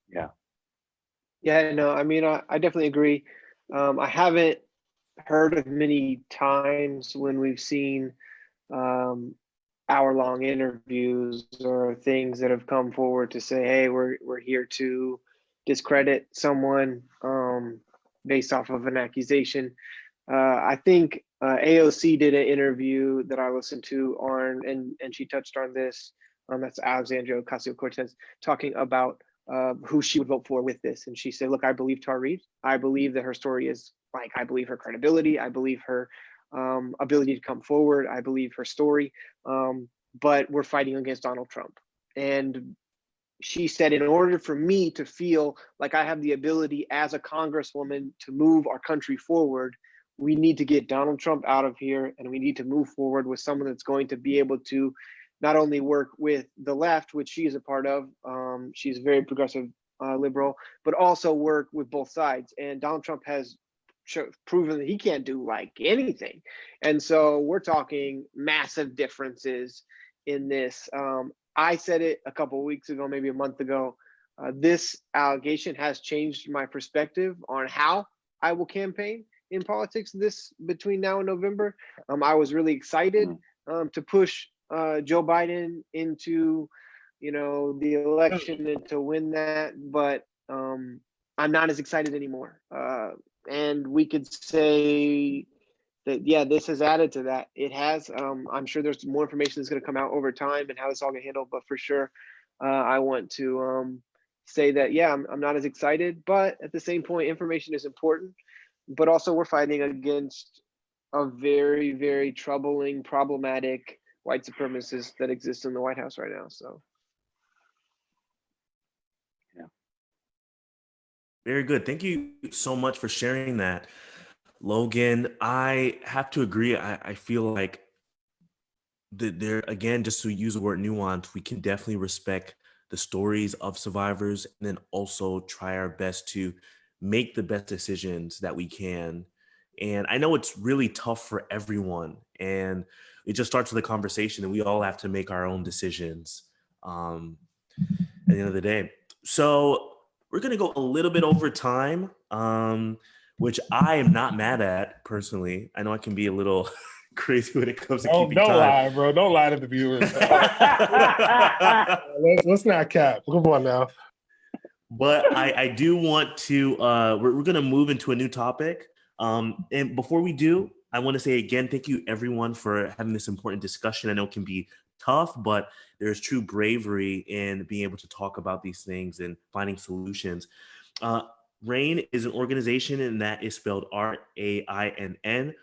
Yeah. Yeah, no, I mean, I definitely agree. I haven't heard of many times when we've seen hour-long interviews or things that have come forward to say, hey, we're here to discredit someone based off of an accusation. I think AOC did an interview that I listened to and she touched on this. That's Alexandria Ocasio-Cortez talking about who she would vote for with this. And she said, look, I believe Tara Reade. I believe that her story is I believe her credibility. I believe her ability to come forward. I believe her story. But we're fighting against Donald Trump. And she said, in order for me to feel like I have the ability as a congresswoman to move our country forward, we need to get Donald Trump out of here, and we need to move forward with someone that's going to be able to not only work with the left, which she is a part of, she's a very progressive liberal, but also work with both sides. And Donald Trump has proven that he can't do like anything. And so we're talking massive differences in this. I said it a couple of weeks ago, maybe a month ago. This allegation has changed my perspective on how I will campaign in politics between now and November. I was really excited to push Joe Biden into, the election and to win that, but I'm not as excited anymore. And we could say that, yeah, this has added to that. It has. I'm sure there's more information that's going to come out over time and how this all get handled. But for sure, I want to say that, yeah, I'm not as excited. But at the same point, information is important. But also, we're fighting against a very, very troubling, problematic white supremacist that exists in the White House right now. So. Very good. Thank you so much for sharing that, Logan. I have to agree. I feel like there, again, just to use the word nuance, we can definitely respect the stories of survivors and then also try our best to make the best decisions that we can. And I know it's really tough for everyone, and it just starts with a conversation, and we all have to make our own decisions at the end of the day. So we're going to go a little bit over time, which I am not mad at personally. I know I can be a little, crazy when it comes to Don't keeping time. lie, bro. Don't lie to the viewers. let's not cap. Come on now. But I do want to, we're going to move into a new topic. And before we do, I want to say again, thank you everyone for having this important discussion. I know it can be tough, but there's true bravery in being able to talk about these things and finding solutions. RAINN is an organization, and that is spelled RAINN,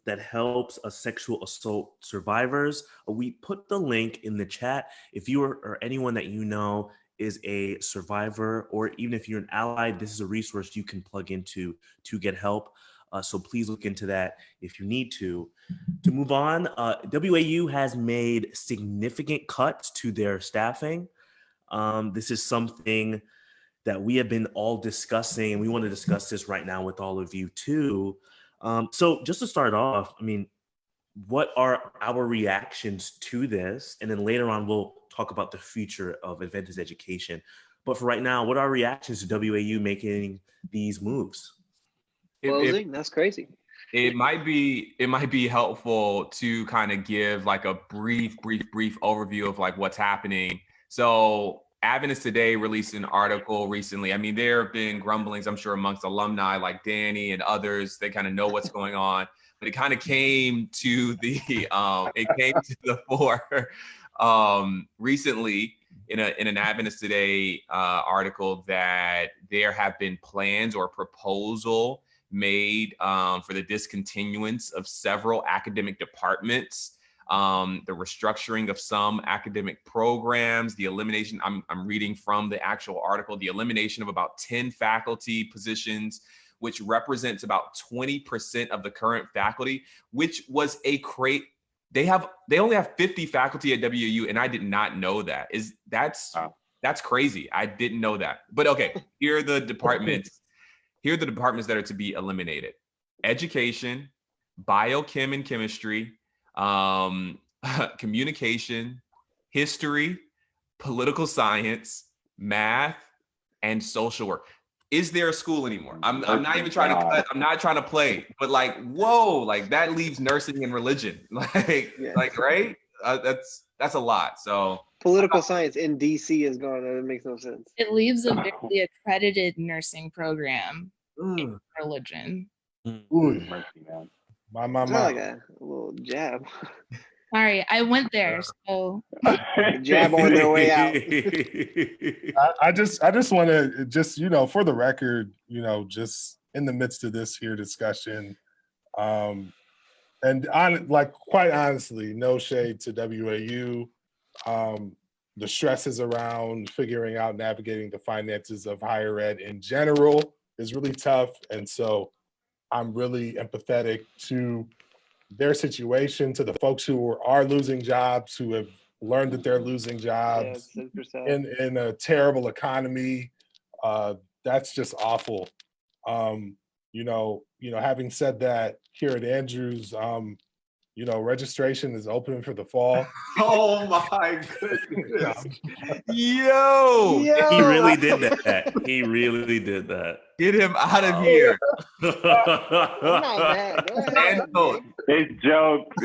that helps sexual assault survivors. We put the link in the chat. If you or anyone that you know is a survivor, or even if you're an ally, this is a resource you can plug into to get help. So please look into that if you need to. To move on, WAU has made significant cuts to their staffing. This is something that we have been all discussing, and we want to discuss this right now with all of you too. So just to start off, I mean, what are our reactions to this? And then later on, we'll talk about the future of Adventist education. But for right now, what are our reactions to WAU making these moves? Closing? That's crazy. It might be helpful to kind of give like a brief overview of like what's happening. So Adventist Today released an article recently. I mean, there have been grumblings, I'm sure, amongst alumni like Danny and others. They kind of know what's going on, but it kind of came to the fore recently in an Adventist Today article that there have been plans or proposal made for the discontinuance of several academic departments, the restructuring of some academic programs, the elimination, I'm reading from the actual article, the elimination of about 10 faculty positions, which represents about 20% of the current faculty, which was they only have 50 faculty at WAU, and I did not know that. That's crazy. I didn't know that. But okay, here are the departments. Here are the departments that are to be eliminated: education, biochem and chemistry, communication, history, political science, math, and social work. Is there a school anymore? I'm not even trying to cut. I'm not trying to play, but like, whoa, like that leaves nursing and religion. Like right? That's a lot. So political science in DC is going. It makes no sense. It leaves a very accredited nursing program in religion. Mercy, man. My. Like a little jab. Sorry, I went there, so jab on their way out. I just want to just, for the record, just in the midst of this here discussion, and quite honestly, no shade to WAU. The stresses around figuring out navigating the finances of higher ed in general is really tough, and so I'm really empathetic to their situation, to the folks who are losing jobs, who have learned that they're losing jobs in a terrible economy. That's just awful. Having said that, here at Andrews, registration is open for the fall. Oh my goodness. Yo, he really did that. He really did that. Get him out of here. It's jokes.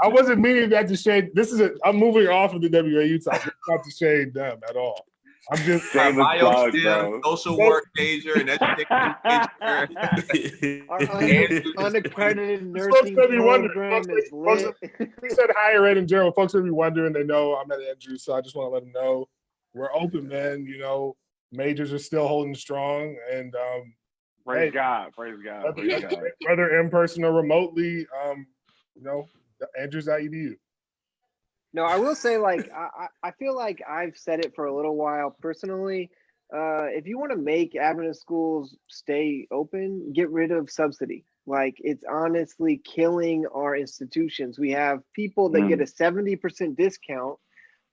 I wasn't meaning that to shade. I'm moving off of the WAU topic, not to shade them at all. I'm just social work major and education major. Our unaccredited nursing program is lit. We said higher ed in general. Folks will be wondering. They know I'm at Andrews, so I just want to let them know we're open, man. Majors are still holding strong, and praise God. Whether in person or remotely, Andrews.edu. No, I will say, I feel like I've said it for a little while personally. If you want to make Adventist schools stay open, get rid of subsidy. It's honestly killing our institutions. We have people that get a 70% discount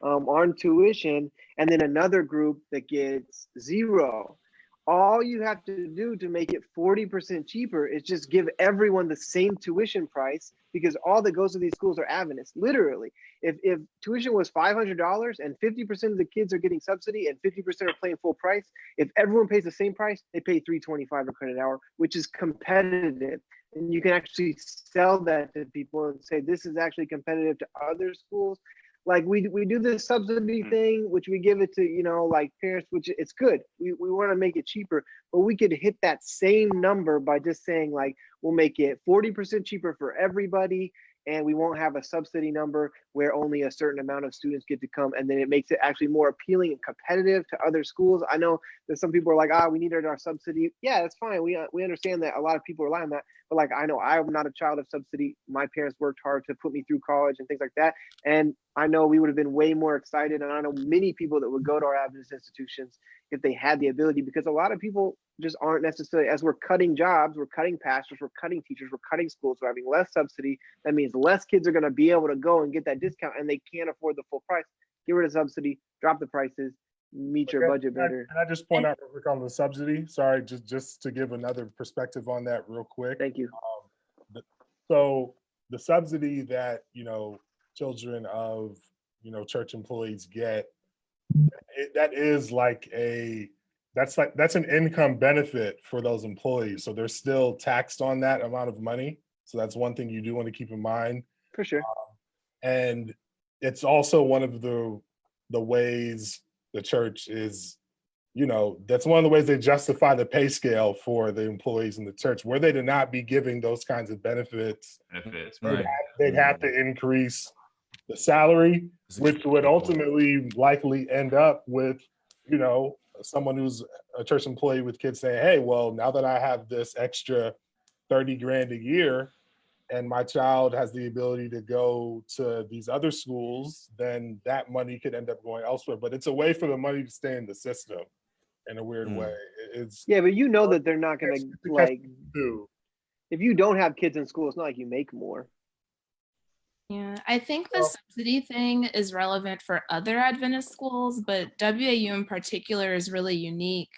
on tuition, and then another group that gets 0. All you have to do to make it 40% cheaper is just give everyone the same tuition price, because all that goes to these schools are Adventist. Literally, if tuition was $500 and 50% of the kids are getting subsidy and 50% are paying full price, if everyone pays the same price, they pay $3.25 a credit hour, which is competitive. And you can actually sell that to people and say, this is actually competitive to other schools. Like we do this subsidy thing, which we give it to, you know, like parents, which it's good. We want to make it cheaper, but we could hit that same number by just saying like, we'll make it 40% cheaper for everybody. And we won't have a subsidy number where only a certain amount of students get to come. And then it makes it actually more appealing and competitive to other schools. I know that some people are like, we needed our subsidy. Yeah, that's fine. We understand that a lot of people rely on that. But like, I know I'm not a child of subsidy. My parents worked hard to put me through college and things like that. And I know we would have been way more excited. And I know many people that would go to our Adventist institutions if they had the ability, because a lot of people just aren't necessarily, as we're cutting jobs, we're cutting pastors, we're cutting teachers, we're cutting schools, we're having less subsidy. That means less kids are going to be able to go and get that discount, and they can't afford the full price. Get rid of subsidy, drop the prices, meet your budget better. Can I just point out real quick on the subsidy? Sorry, just to give another perspective on that real quick. Thank you. So the subsidy that, you know, children of, you know, church employees get, that is like that's an income benefit for those employees. So they're still taxed on that amount of money. So that's one thing you do want to keep in mind. For sure. And it's also one of the ways the church is, you know, that's one of the ways they justify the pay scale for the employees in the church. Were they to not be giving those kinds of benefits, right. they'd have to increase the salary, which would ultimately likely end up with, you know, someone who's a church employee with kids saying, hey, well, now that I have this extra 30 grand a year and my child has the ability to go to these other schools, then that money could end up going elsewhere. But it's a way for the money to stay in the system in a weird way. It's but you know that they're not going to, like, if you don't have kids in school, it's not like you make more. Yeah, I think the subsidy thing is relevant for other Adventist schools, but WAU in particular is really unique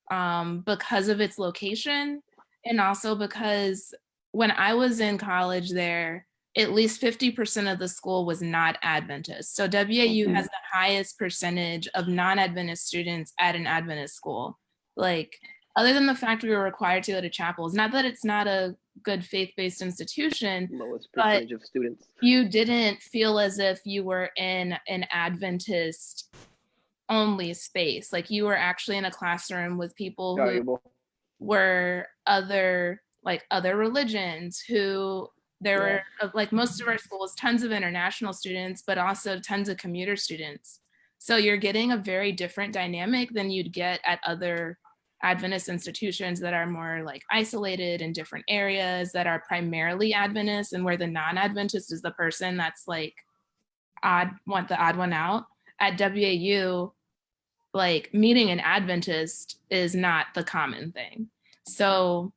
because of its location, and also because when I was in college there, at least 50% of the school was not Adventist. So WAU has the highest percentage of non-Adventist students at an Adventist school. Like, other than the fact we were required to go to chapels, not that it's not a good faith-based institution, lowest percentage of students. You didn't feel as if you were in an Adventist only space. Like, you were actually in a classroom with people who were other religions, who there were, like most of our schools, tons of international students, but also tons of commuter students. So you're getting a very different dynamic than you'd get at other Adventist institutions that are more like isolated in different areas, that are primarily Adventist, and where the non-Adventist is the person that's like want the odd one out. At WAU, like, meeting an Adventist is not the common thing. So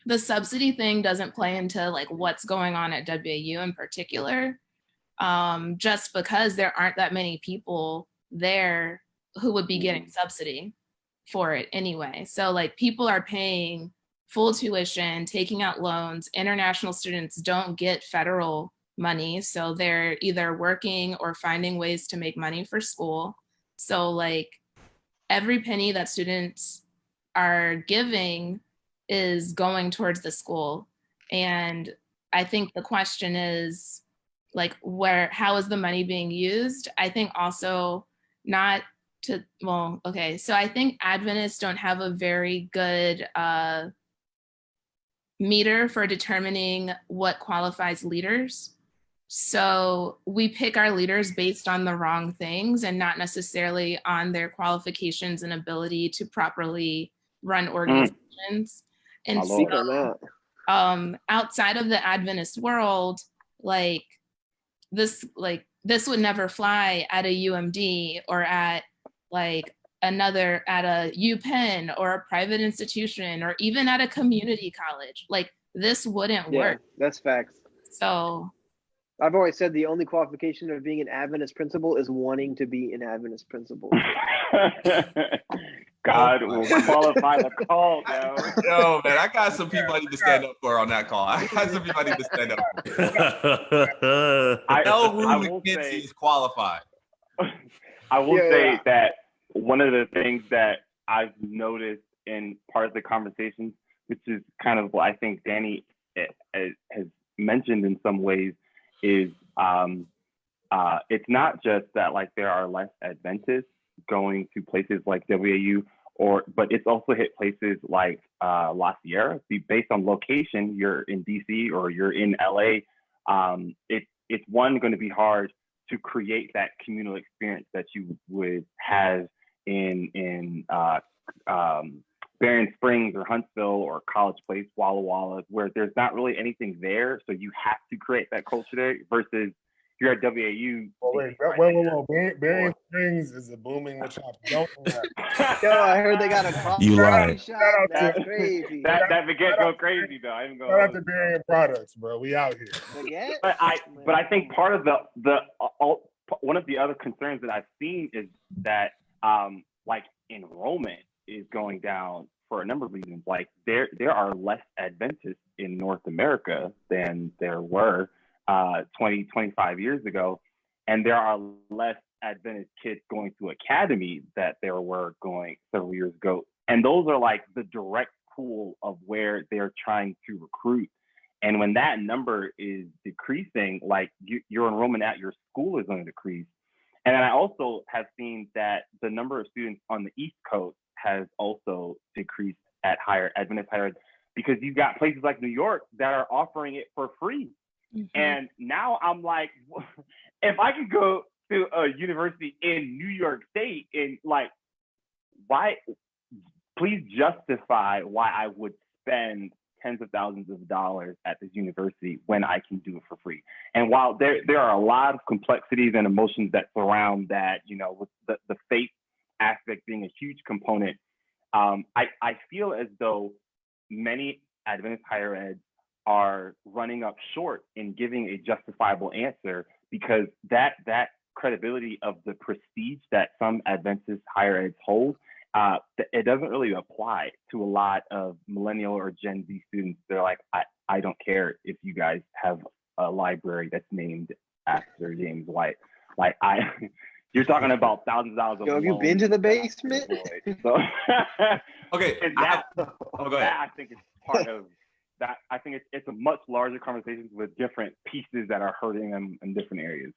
the subsidy thing doesn't play into like what's going on at WAU in particular, just because there aren't that many people there who would be getting subsidy for it anyway. So like, people are paying full tuition, taking out loans. International students don't get federal money, so they're either working or finding ways to make money for school. So like, every penny that students are giving is going towards the school. And I think the question is like, how is the money being used? I think also not to, so I think Adventists don't have a very good meter for determining what qualifies leaders. So we pick our leaders based on the wrong things and not necessarily on their qualifications and ability to properly run organizations. And so outside of the Adventist world, this would never fly at a UMD or at like at a UPenn or a private institution or even at a community college. Like, this wouldn't work. That's facts. So I've always said the only qualification of being an Adventist principal is wanting to be an Adventist principal. God will qualify the call, yo. Yo, man, I got some people I need to stand up for on that call. I got some people I need to stand up for. No room against is qualified. I will say that one of the things that I've noticed in part of the conversation, which is kind of what I think Danny has mentioned in some ways, is it's not just that like there are less Adventists going to places like WAU, but it's also hit places like La Sierra. Based on location, you're in DC or you're in LA. It's one, going to be hard to create that communal experience that you would have in Berrien Springs or Huntsville or College Place, Walla Walla, where there's not really anything there, so you have to create that culture there. Versus you're at WAU. Whoa. Berrien Springs is a booming shop. Don't do that. Yo, I heard they got a coffee You lied. shop. That's crazy. That baguette go crazy though. I even go. Shout out to Berrien products, bro. We out here. Baguette? But I think part of the one of the other concerns that I've seen is that like enrollment is going down for a number of reasons. Like there are less Adventists in North America than there were 25 years ago, and there are less Adventist kids going to academy that there were going several years ago. And those are like the direct pool of where they're trying to recruit. And when that number is decreasing, like your enrollment at your school is going to decrease. And then I also have seen that the number of students on the East Coast has also decreased at Adventist Higher Ed, because you've got places like New York that are offering it for free. Mm-hmm. And now I'm like, if I could go to a university in New York State, and like, why? Please justify why I would spend tens of thousands of dollars at this university when I can do it for free. And while there are a lot of complexities and emotions that surround that, you know, with the faith aspect being a huge component, I feel as though many Adventist higher eds are running up short in giving a justifiable answer, because that credibility of the prestige that some Adventist higher eds hold, it doesn't really apply to a lot of millennial or Gen Z students. They're like, I don't care if you guys have a library that's named after James White. Like you're talking about thousands of dollars. Yo, have you been to the basement? So, okay. And go ahead. I think it's part of that. I think it's a much larger conversation with different pieces that are hurting them in different areas.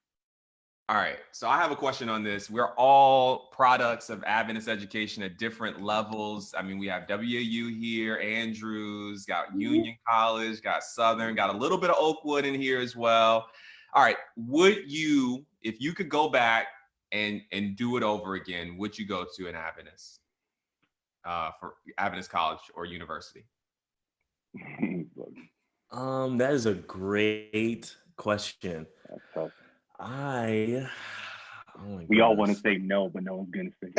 All right, so I have a question on this. We're all products of Adventist education at different levels. I mean, we have WAU here, Andrews, got Union College, got Southern, got a little bit of Oakwood in here as well. All right, would you, if you could go back and do it over again, would you go to an Adventist, for Adventist college or university? That is a great question. That's tough. We all want to say no, but no one's gonna say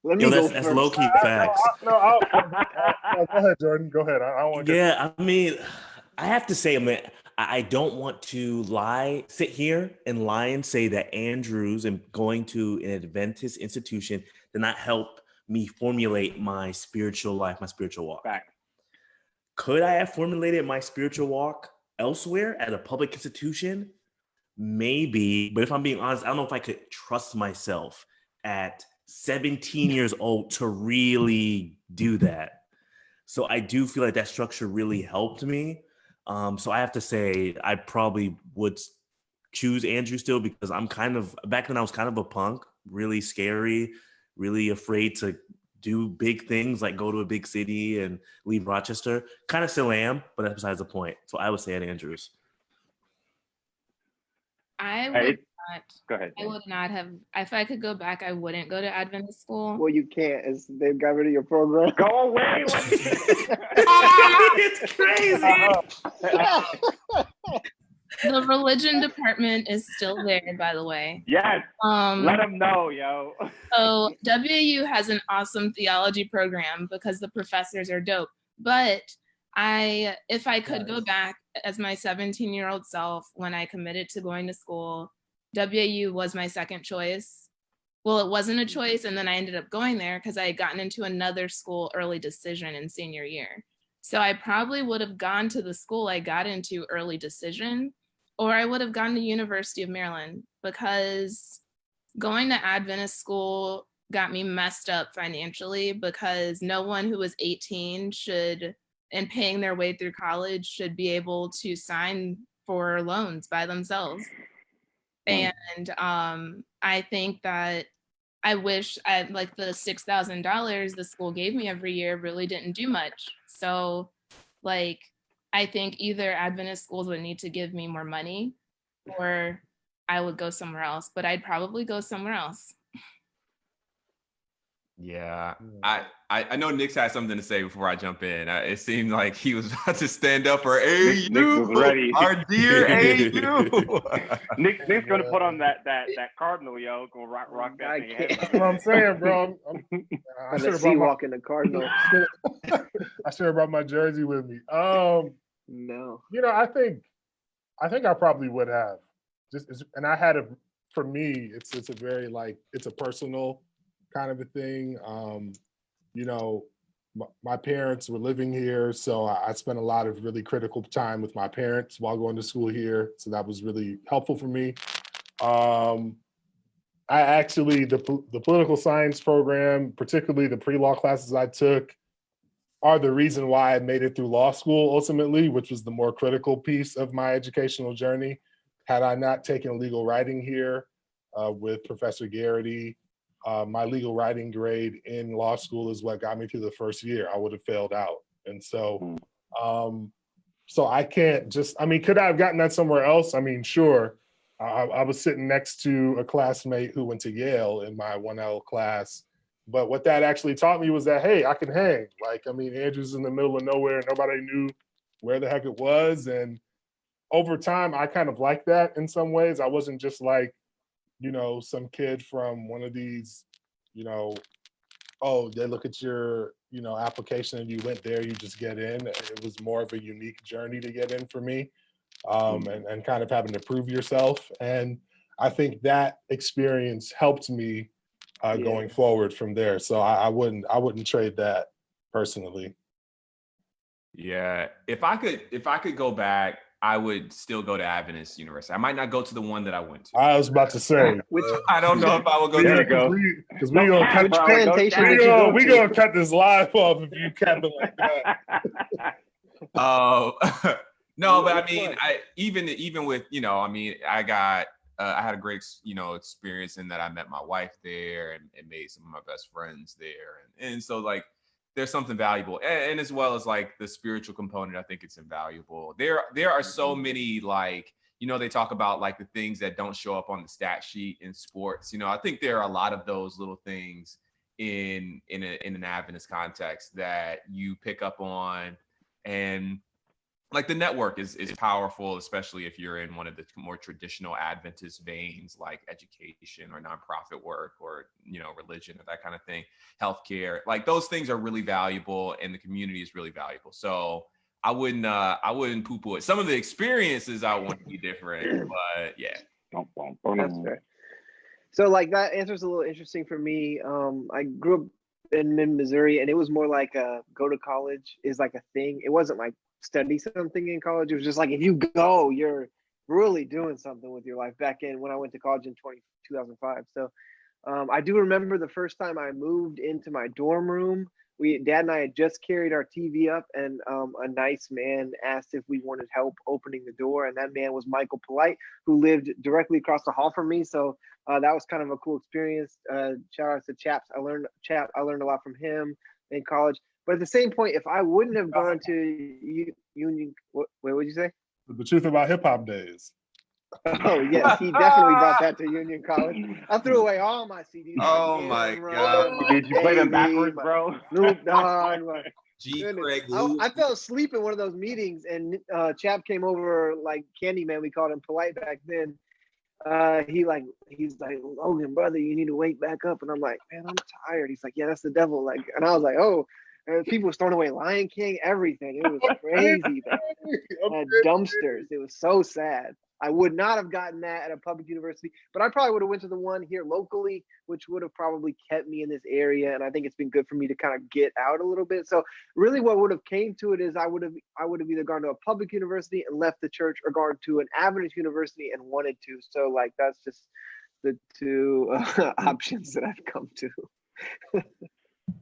no. That's low key facts. Go ahead, Jordan. Go ahead. I want. Yeah, I mean, I have to say, I don't want to sit here and lie and say that Andrews and going to an Adventist institution did not help me formulate my spiritual life, my spiritual walk. Fact. Could I have formulated my spiritual walk elsewhere at a public institution? Maybe, but if I'm being honest, I don't know if I could trust myself at 17 years old to really do that. So I do feel like that structure really helped me. So I have to say I probably would choose Andrew still, because back then I was kind of a punk, really scary, really afraid to do big things like go to a big city and leave Rochester. Kind of still am, but that's besides the point. So I would say at Andrews. I would not have, if I could go back, I wouldn't go to Adventist school. Well, you can't. They've got rid of your program. Go away. It's crazy. The religion department is still there, by the way. Yes. Let them know, yo. So WAU has an awesome theology program because the professors are dope. But if I could go back as my 17-year-old self when I committed to going to school, WAU was my second choice. well, it wasn't a choice. And then I ended up going there because I had gotten into another school early decision in senior year. So I probably would have gone to the school I got into early decision, or I would have gone to University of Maryland, because going to Adventist school got me messed up financially, because no one who was 18 should, and paying their way through college, should be able to sign for loans by themselves. And I think that I wish like the $6,000 the school gave me every year really didn't do much. So like, I think either Adventist schools would need to give me more money, or I would go somewhere else, but I'd probably go somewhere else. Yeah, I know Nick's had something to say before I jump in. It seemed like he was about to stand up for AU. Nick was ready. Our dear AU. Nick's gonna put on that Cardinal, yo, gonna rock that thing. That's what I'm saying, bro. I should have brought walking the Cardinal. I should have brought my jersey with me. No, you know, I think I probably would have. And I had for me, it's a very like, it's a personal kind of a thing. You know, my parents were living here, so I spent a lot of really critical time with my parents while going to school here. So that was really helpful for me. I actually, the political science program, particularly the pre-law classes I took, are the reason why I made it through law school ultimately, which was the more critical piece of my educational journey. Had I not taken legal writing here with Professor Garrity, my legal writing grade in law school is what got me through the first year. I would have failed out. And so, so I can't just, I mean, could I have gotten that somewhere else? I mean, sure. I was sitting next to a classmate who went to Yale in my 1L class. But what that actually taught me was that, hey, I can hang. Like, I mean, Andrew's in the middle of nowhere. Nobody knew where the heck it was. And over time, I kind of liked that in some ways. I wasn't just like, you know, some kid from one of these, you know, oh, they look at your, you know, application and you went there, you just get in. It was more of a unique journey to get in for me, and kind of having to prove yourself. And I think that experience helped me going forward from there. So I wouldn't trade that personally. Yeah, if I could go back, I would still go to Adventist University. I might not go to the one that I went to. I was about to say, I don't know if I will go There to you go. because we gonna cut this live off if you cap it like that. No, but I mean, even with, you know, I mean, I had a great, you know, experience in that I met my wife there and made some of my best friends there, and so like, there's something valuable, and as well as like the spiritual component, I think it's invaluable. There are so many, like, you know, they talk about like the things that don't show up on the stat sheet in sports. You know, I think there are a lot of those little things in an Adventist context that you pick up on, and like the network is powerful, especially if you're in one of the more traditional Adventist veins, like education or nonprofit work or, you know, religion or that kind of thing, healthcare. Like those things are really valuable, and the community is really valuable. So I wouldn't poo-poo it. Some of the experiences I want to be different, but yeah. That's fair. So like that answer's a little interesting for me. I grew up in Missouri, and it was more like go to college is like a thing. It wasn't like study something in college. It was just like, if you go, you're really doing something with your life. Back in when I went to college in 2005. So I do remember the first time I moved into my dorm room. Dad and I had just carried our TV up, and a nice man asked if we wanted help opening the door, and that man was Michael Polite, who lived directly across the hall from me. So that was kind of a cool experience. Shout out to Chaps. I learned a lot from him in college. But at the same point, if I wouldn't have gone to Union, wait, what did you say? The truth about hip hop days. Oh yes, he definitely brought that to Union College. I threw away all my CDs. Oh my God! Did you play them backwards, bro? Snoop Dogg. I fell asleep in one of those meetings, and Chap came over like Candyman. We called him Polite back then. He's like, Logan, brother, you need to wake back up. And I'm like, man, I'm tired. He's like, yeah, that's the devil. Like, and I was like, oh. And people were throwing away Lion King, everything. It was crazy. At dumpsters. It was so sad. I would not have gotten that at a public university, but I probably would have went to the one here locally, which would have probably kept me in this area. And I think it's been good for me to kind of get out a little bit. So really what would have came to it is I would have either gone to a public university and left the church, or gone to an Adventist university and wanted to. So like, that's just the two options that I've come to.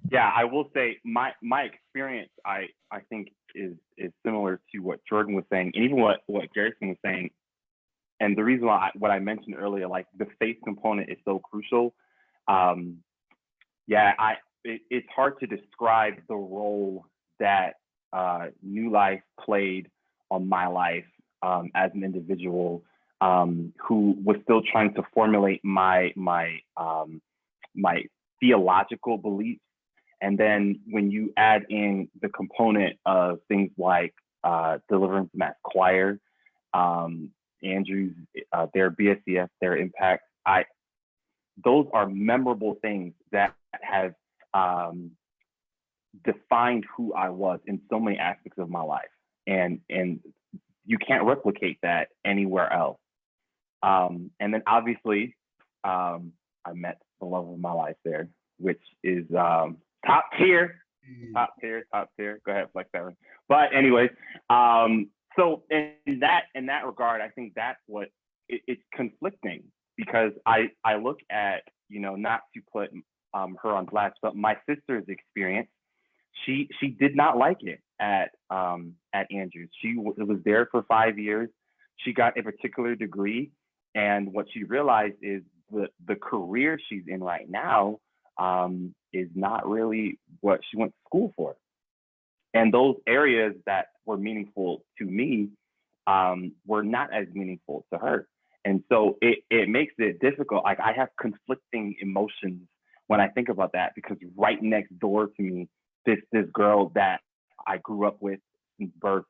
Yeah, I will say my experience, I think is similar to what Jordan was saying, and even what Garrison was saying. And the reason why what I mentioned earlier, like the faith component is so crucial. It's hard to describe the role that New Life played on my life as an individual who was still trying to formulate my theological beliefs. And then when you add in the component of things like Deliverance Mass Choir, Andrew's, their BSCF, their impact, those are memorable things that have defined who I was in so many aspects of my life. And you can't replicate that anywhere else. And then obviously, I met the love of my life there, which is top tier. Go ahead, flex that one. But anyways, so in that regard, I think that's what it's conflicting, because I look at, not to put her on blast, but my sister's experience. She did not like it at Andrews. She was there for 5 years. She got a particular degree, and what she realized is the career she's in right now is not really what she went to school for. And those areas that were meaningful to me were not as meaningful to her. And so it makes it difficult. Like, I have conflicting emotions when I think about that, because right next door to me, this girl that I grew up with since birth,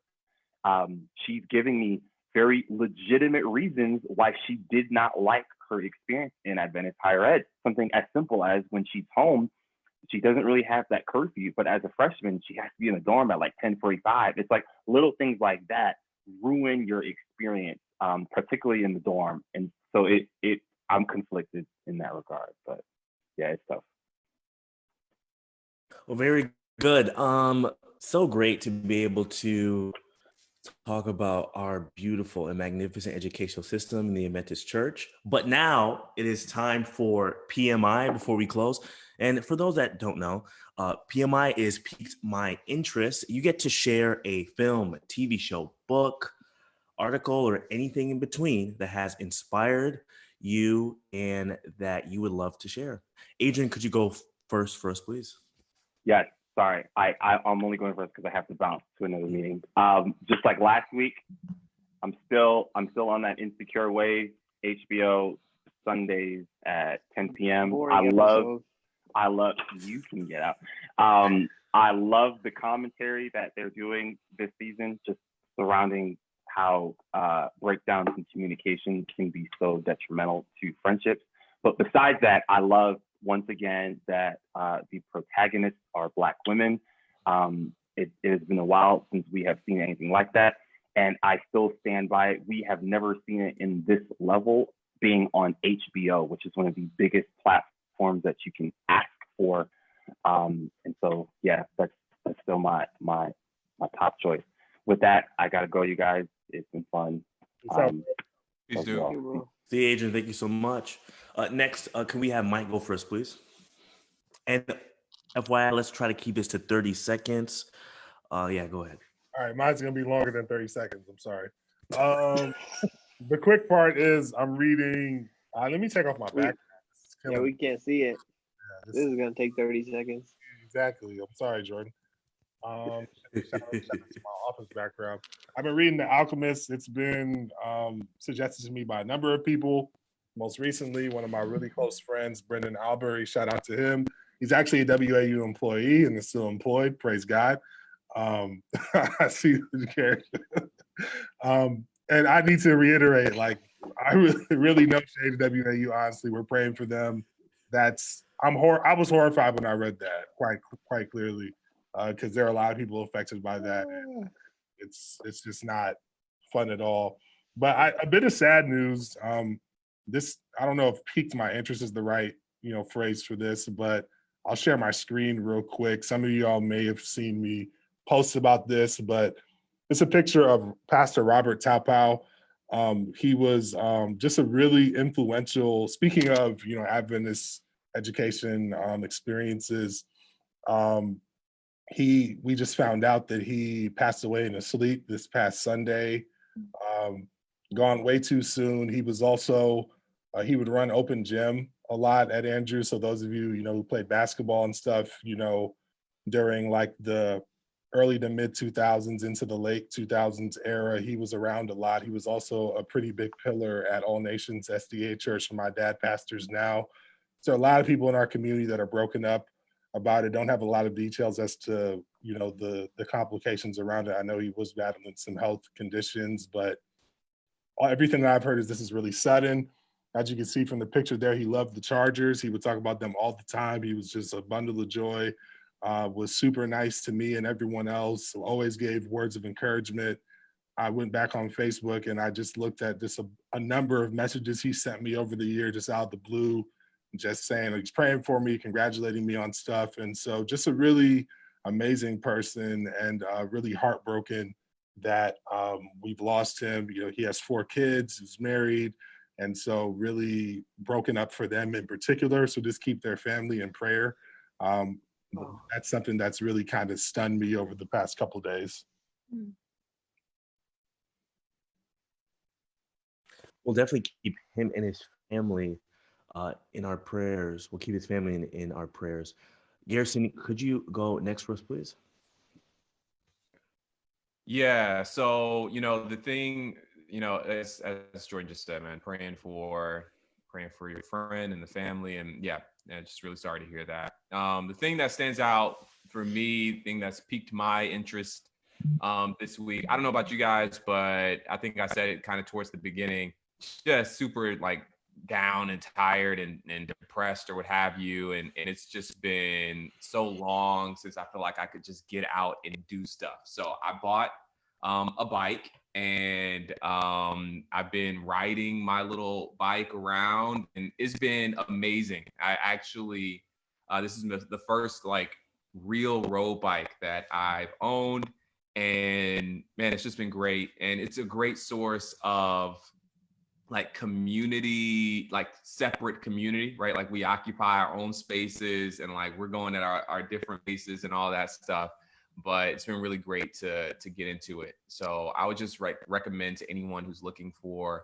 she's giving me very legitimate reasons why she did not like her experience in Adventist Higher Ed. Something as simple as when she's home, she doesn't really have that curfew, but as a freshman, she has to be in the dorm at like 10:45. It's like little things like that ruin your experience, particularly in the dorm. And so I'm conflicted in that regard, but yeah, it's tough. Well, very good. So great to be able to talk about our beautiful and magnificent educational system in the Adventist Church. But now it is time for PMI before we close. And for those that don't know, PMI is Piqued My Interest. You get to share a film, TV show, book, article, or anything in between that has inspired you and that you would love to share. Adrian, could you go first for us, please? Yes. Sorry, I'm only going first because I have to bounce to another meeting. Just like last week, I'm still on that Insecure wave. HBO Sundays at 10 p.m. I love you can get out. I love the commentary that they're doing this season, just surrounding how breakdowns in communication can be so detrimental to friendships. But besides that, I love, once again, that the protagonists are Black women. It has been a while since we have seen anything like that, and I still stand by it. We have never seen it in this level, being on HBO, which is one of the biggest platforms that you can ask for. And so, yeah, that's still my top choice. With that, I gotta go, you guys. It's been fun. Please do. See, Adrian, thank you so much. Next, can we have Mike go first, please? And FYI, let's try to keep this to 30 seconds. Yeah, go ahead. All right, mine's gonna be longer than 30 seconds. I'm sorry. The quick part is I'm reading. Let me take off my background. Yeah, we can't see it. Yeah, this is gonna take 30 seconds. Exactly. I'm sorry, Jordan. Shout out to my office background. I've been reading The Alchemist. It's been suggested to me by a number of people. Most recently, one of my really close friends, Brendan Albury, shout out to him. He's actually a WAU employee and is still employed. Praise God. I see the character. And I need to reiterate, like, I really no shade to WAU. Honestly, we're praying for them. I was horrified when I read that quite clearly, because there are a lot of people affected by that. And it's just not fun at all. But a bit of sad news. This, I don't know if piqued my interest is the right, phrase for this, but I'll share my screen real quick. Some of y'all may have seen me post about this, but it's a picture of Pastor Robert Tapau. He was just a really influential, speaking of, Adventist education experiences, we just found out that he passed away in his sleep this past Sunday. Gone way too soon. He was also, he would run open gym a lot at Andrews. So those of you, who played basketball and stuff, during like the early to mid 2000s into the late 2000s era, he was around a lot. He was also a pretty big pillar at All Nations SDA Church, where my dad pastors now. So a lot of people in our community that are broken up about it, don't have a lot of details as to, the complications around it. I know he was battling some health conditions, but everything that I've heard is this is really sudden. As you can see from the picture there, he loved the Chargers. He would talk about them all the time. He was just a bundle of joy, was super nice to me and everyone else, always gave words of encouragement. I went back on Facebook and I just looked at just a number of messages he sent me over the year, just out of the blue, just saying he's praying for me, congratulating me on stuff. And so just a really amazing person, and really heartbroken that we've lost him. He has 4 kids, he's married, and so really broken up for them in particular. So just keep their family in prayer. That's something that's really kind of stunned me over the past couple of days. We'll definitely keep him and his family in our prayers. We'll keep his family in our prayers. Garrison, could you go next for us, please? Yeah. So, the thing, as Jordan just said, man, praying for your friend and the family. And yeah, just really sorry to hear that. The thing that stands out for me, the thing that's piqued my interest this week, I don't know about you guys, but I think I said it kind of towards the beginning, just super like down and tired and depressed or what have you. And it's just been so long since I feel like I could just get out and do stuff. So I bought a bike, and I've been riding my little bike around, and it's been amazing. I actually, this is the first like real road bike that I've owned, and man, it's just been great. And it's a great source of like community, like separate community, right? Like we occupy our own spaces, and like we're going at our different places and all that stuff. But it's been really great to get into it. So I would just recommend to anyone who's looking for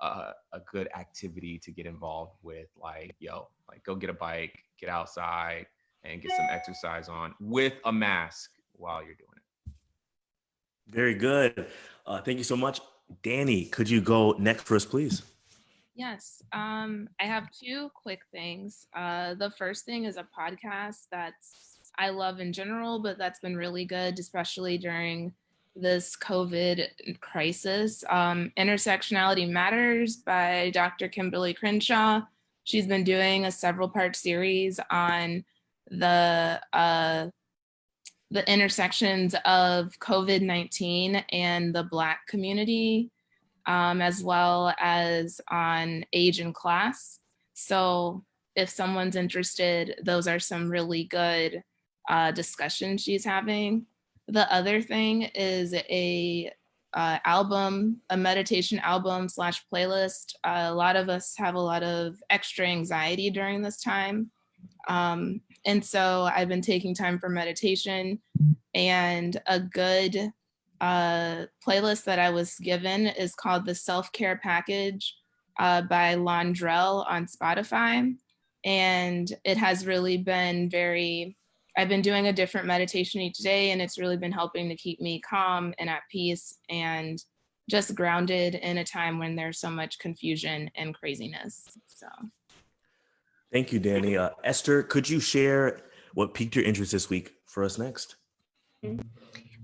a good activity to get involved with, like go get a bike, get outside, and get some exercise on with a mask while you're doing it. Very good. Thank you so much. Danny, could you go next for us, please? Yes. I have 2 quick things. The first thing is a podcast I love in general, but that's been really good, especially during this COVID crisis. Intersectionality Matters by Dr. Kimberly Crenshaw. She's been doing a several-part series on the intersections of COVID-19 and the Black community, as well as on age and class. So if someone's interested, those are some really good discussion she's having. The other thing is a meditation album / playlist. A lot of us have a lot of extra anxiety during this time. And so I've been taking time for meditation, and a good playlist that I was given is called the Self-Care Package by Londrell on Spotify. And it has really been I've been doing a different meditation each day, and it's really been helping to keep me calm and at peace and just grounded in a time when there's so much confusion and craziness. So. Thank you, Danny. Esther, could you share what piqued your interest this week for us next?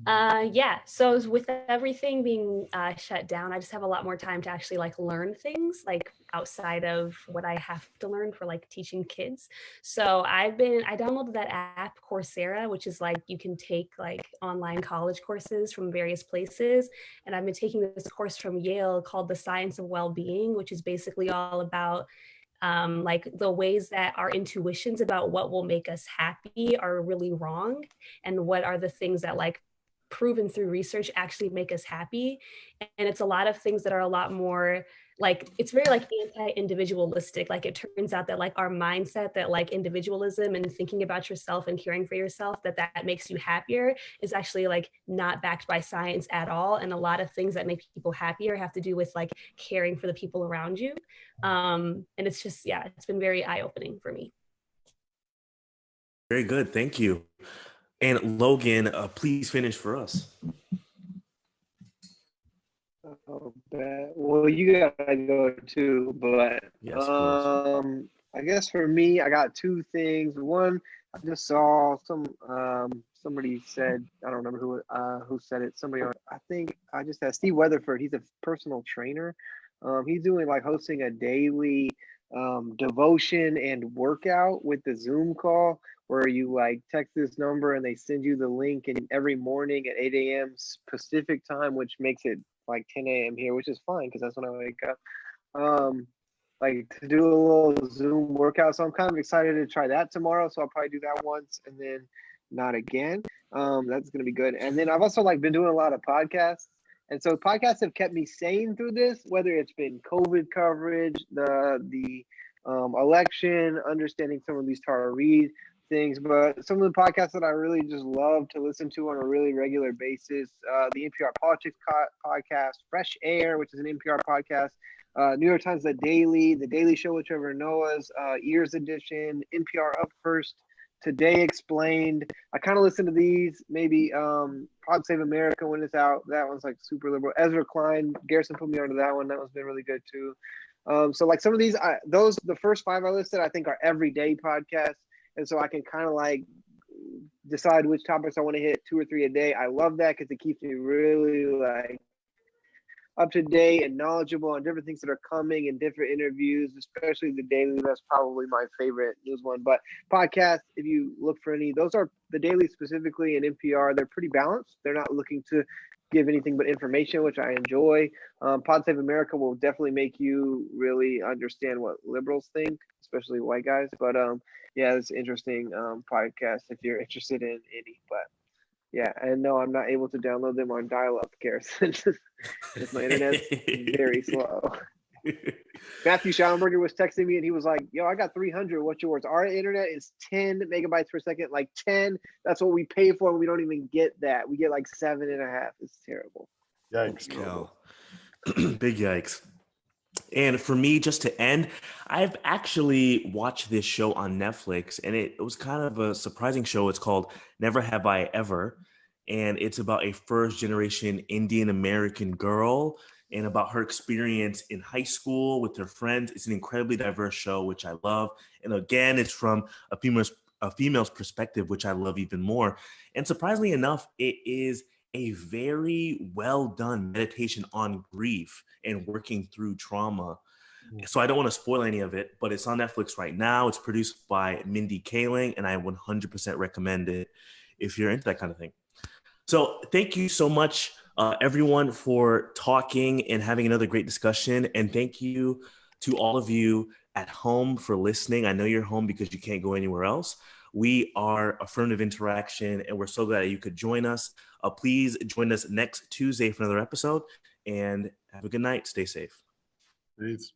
Yeah, so with everything being shut down, I just have a lot more time to actually like learn things like outside of what I have to learn for like teaching kids. So I downloaded that app Coursera, which is like you can take like online college courses from various places. And I've been taking this course from Yale called The Science of Well-Being, which is basically all about like the ways that our intuitions about what will make us happy are really wrong, and what are the things that like proven through research actually make us happy. And it's a lot of things that are a lot more like, it's very like anti-individualistic. Like it turns out that like our mindset that like individualism and thinking about yourself and caring for yourself, that makes you happier, is actually like not backed by science at all. And a lot of things that make people happier have to do with like caring for the people around you. And it's just, yeah, it's been very eye-opening for me. Very good. Thank you. And Logan, please finish for us. Oh, well, you gotta go too, but Yes, of course. I guess for me, I got two things. One, I just saw somebody said, I don't remember who said it. Somebody I think I just had Steve Weatherford. He's a personal trainer. He's doing like hosting a daily devotion and workout with the Zoom call, where you like text this number and they send you the link, and every morning at 8 a.m. Pacific time, which makes it like 10 a.m. here, which is fine because that's when I wake up. Like to do a little Zoom workout. So I'm kind of excited to try that tomorrow. So I'll probably do that once and then not again. That's gonna be good. And then I've also like been doing a lot of podcasts. And so podcasts have kept me sane through this, whether it's been COVID coverage, the election, understanding some of these Tara Reade things, but some of the podcasts that I really just love to listen to on a really regular basis, the NPR Politics podcast, Fresh Air, which is an NPR podcast, New York Times The Daily Show with Trevor Noah's, Ears Edition, NPR Up First, Today Explained. I kind of listen to these, maybe Pod Save America when it's out. That one's like super liberal. Ezra Klein, Garrison put me onto that one. That one's been really good too. So like some of these, the first five I listed, I think are everyday podcasts. And so I can kind of like decide which topics I want to hit 2 or 3 a day. I love that because it keeps me really like up to date and knowledgeable on different things that are coming and different interviews, especially The Daily. That's probably my favorite news one. But podcasts, if you look for any, those are The Daily specifically and NPR. They're pretty balanced. They're not looking to give anything but information, which I enjoy. Pod Save America will definitely make you really understand what liberals think, especially white guys. But yeah, it's interesting podcast if you're interested in any. But yeah, and no, I'm not able to download them on dial-up, Garrison. Because my internet's very slow. Matthew Schallenberger was texting me and he was like, yo, I got 300. What's yours? Our internet is 10 megabytes per second. Like 10. That's what we pay for. And we don't even get that. We get like 7.5. It's terrible. Yikes. Big yikes. And for me, just to end, I've actually watched this show on Netflix, and it was kind of a surprising show. It's called Never Have I Ever, and it's about a first-generation Indian American girl and about her experience in high school with her friends. It's an incredibly diverse show, which I love. And again, it's from a female's perspective, which I love even more. And surprisingly enough, it is a very well done meditation on grief and working through trauma. So I don't want to spoil any of it, but it's on Netflix right now. It's produced by Mindy Kaling, and I 100% recommend it if you're into that kind of thing. So thank you so much, everyone, for talking and having another great discussion. And thank you to all of you at home for listening. I know you're home because you can't go anywhere else. We are Affirmative Interaction, and we're so glad that you could join us. Please join us next Tuesday for another episode, and have a good night. Stay safe. Peace.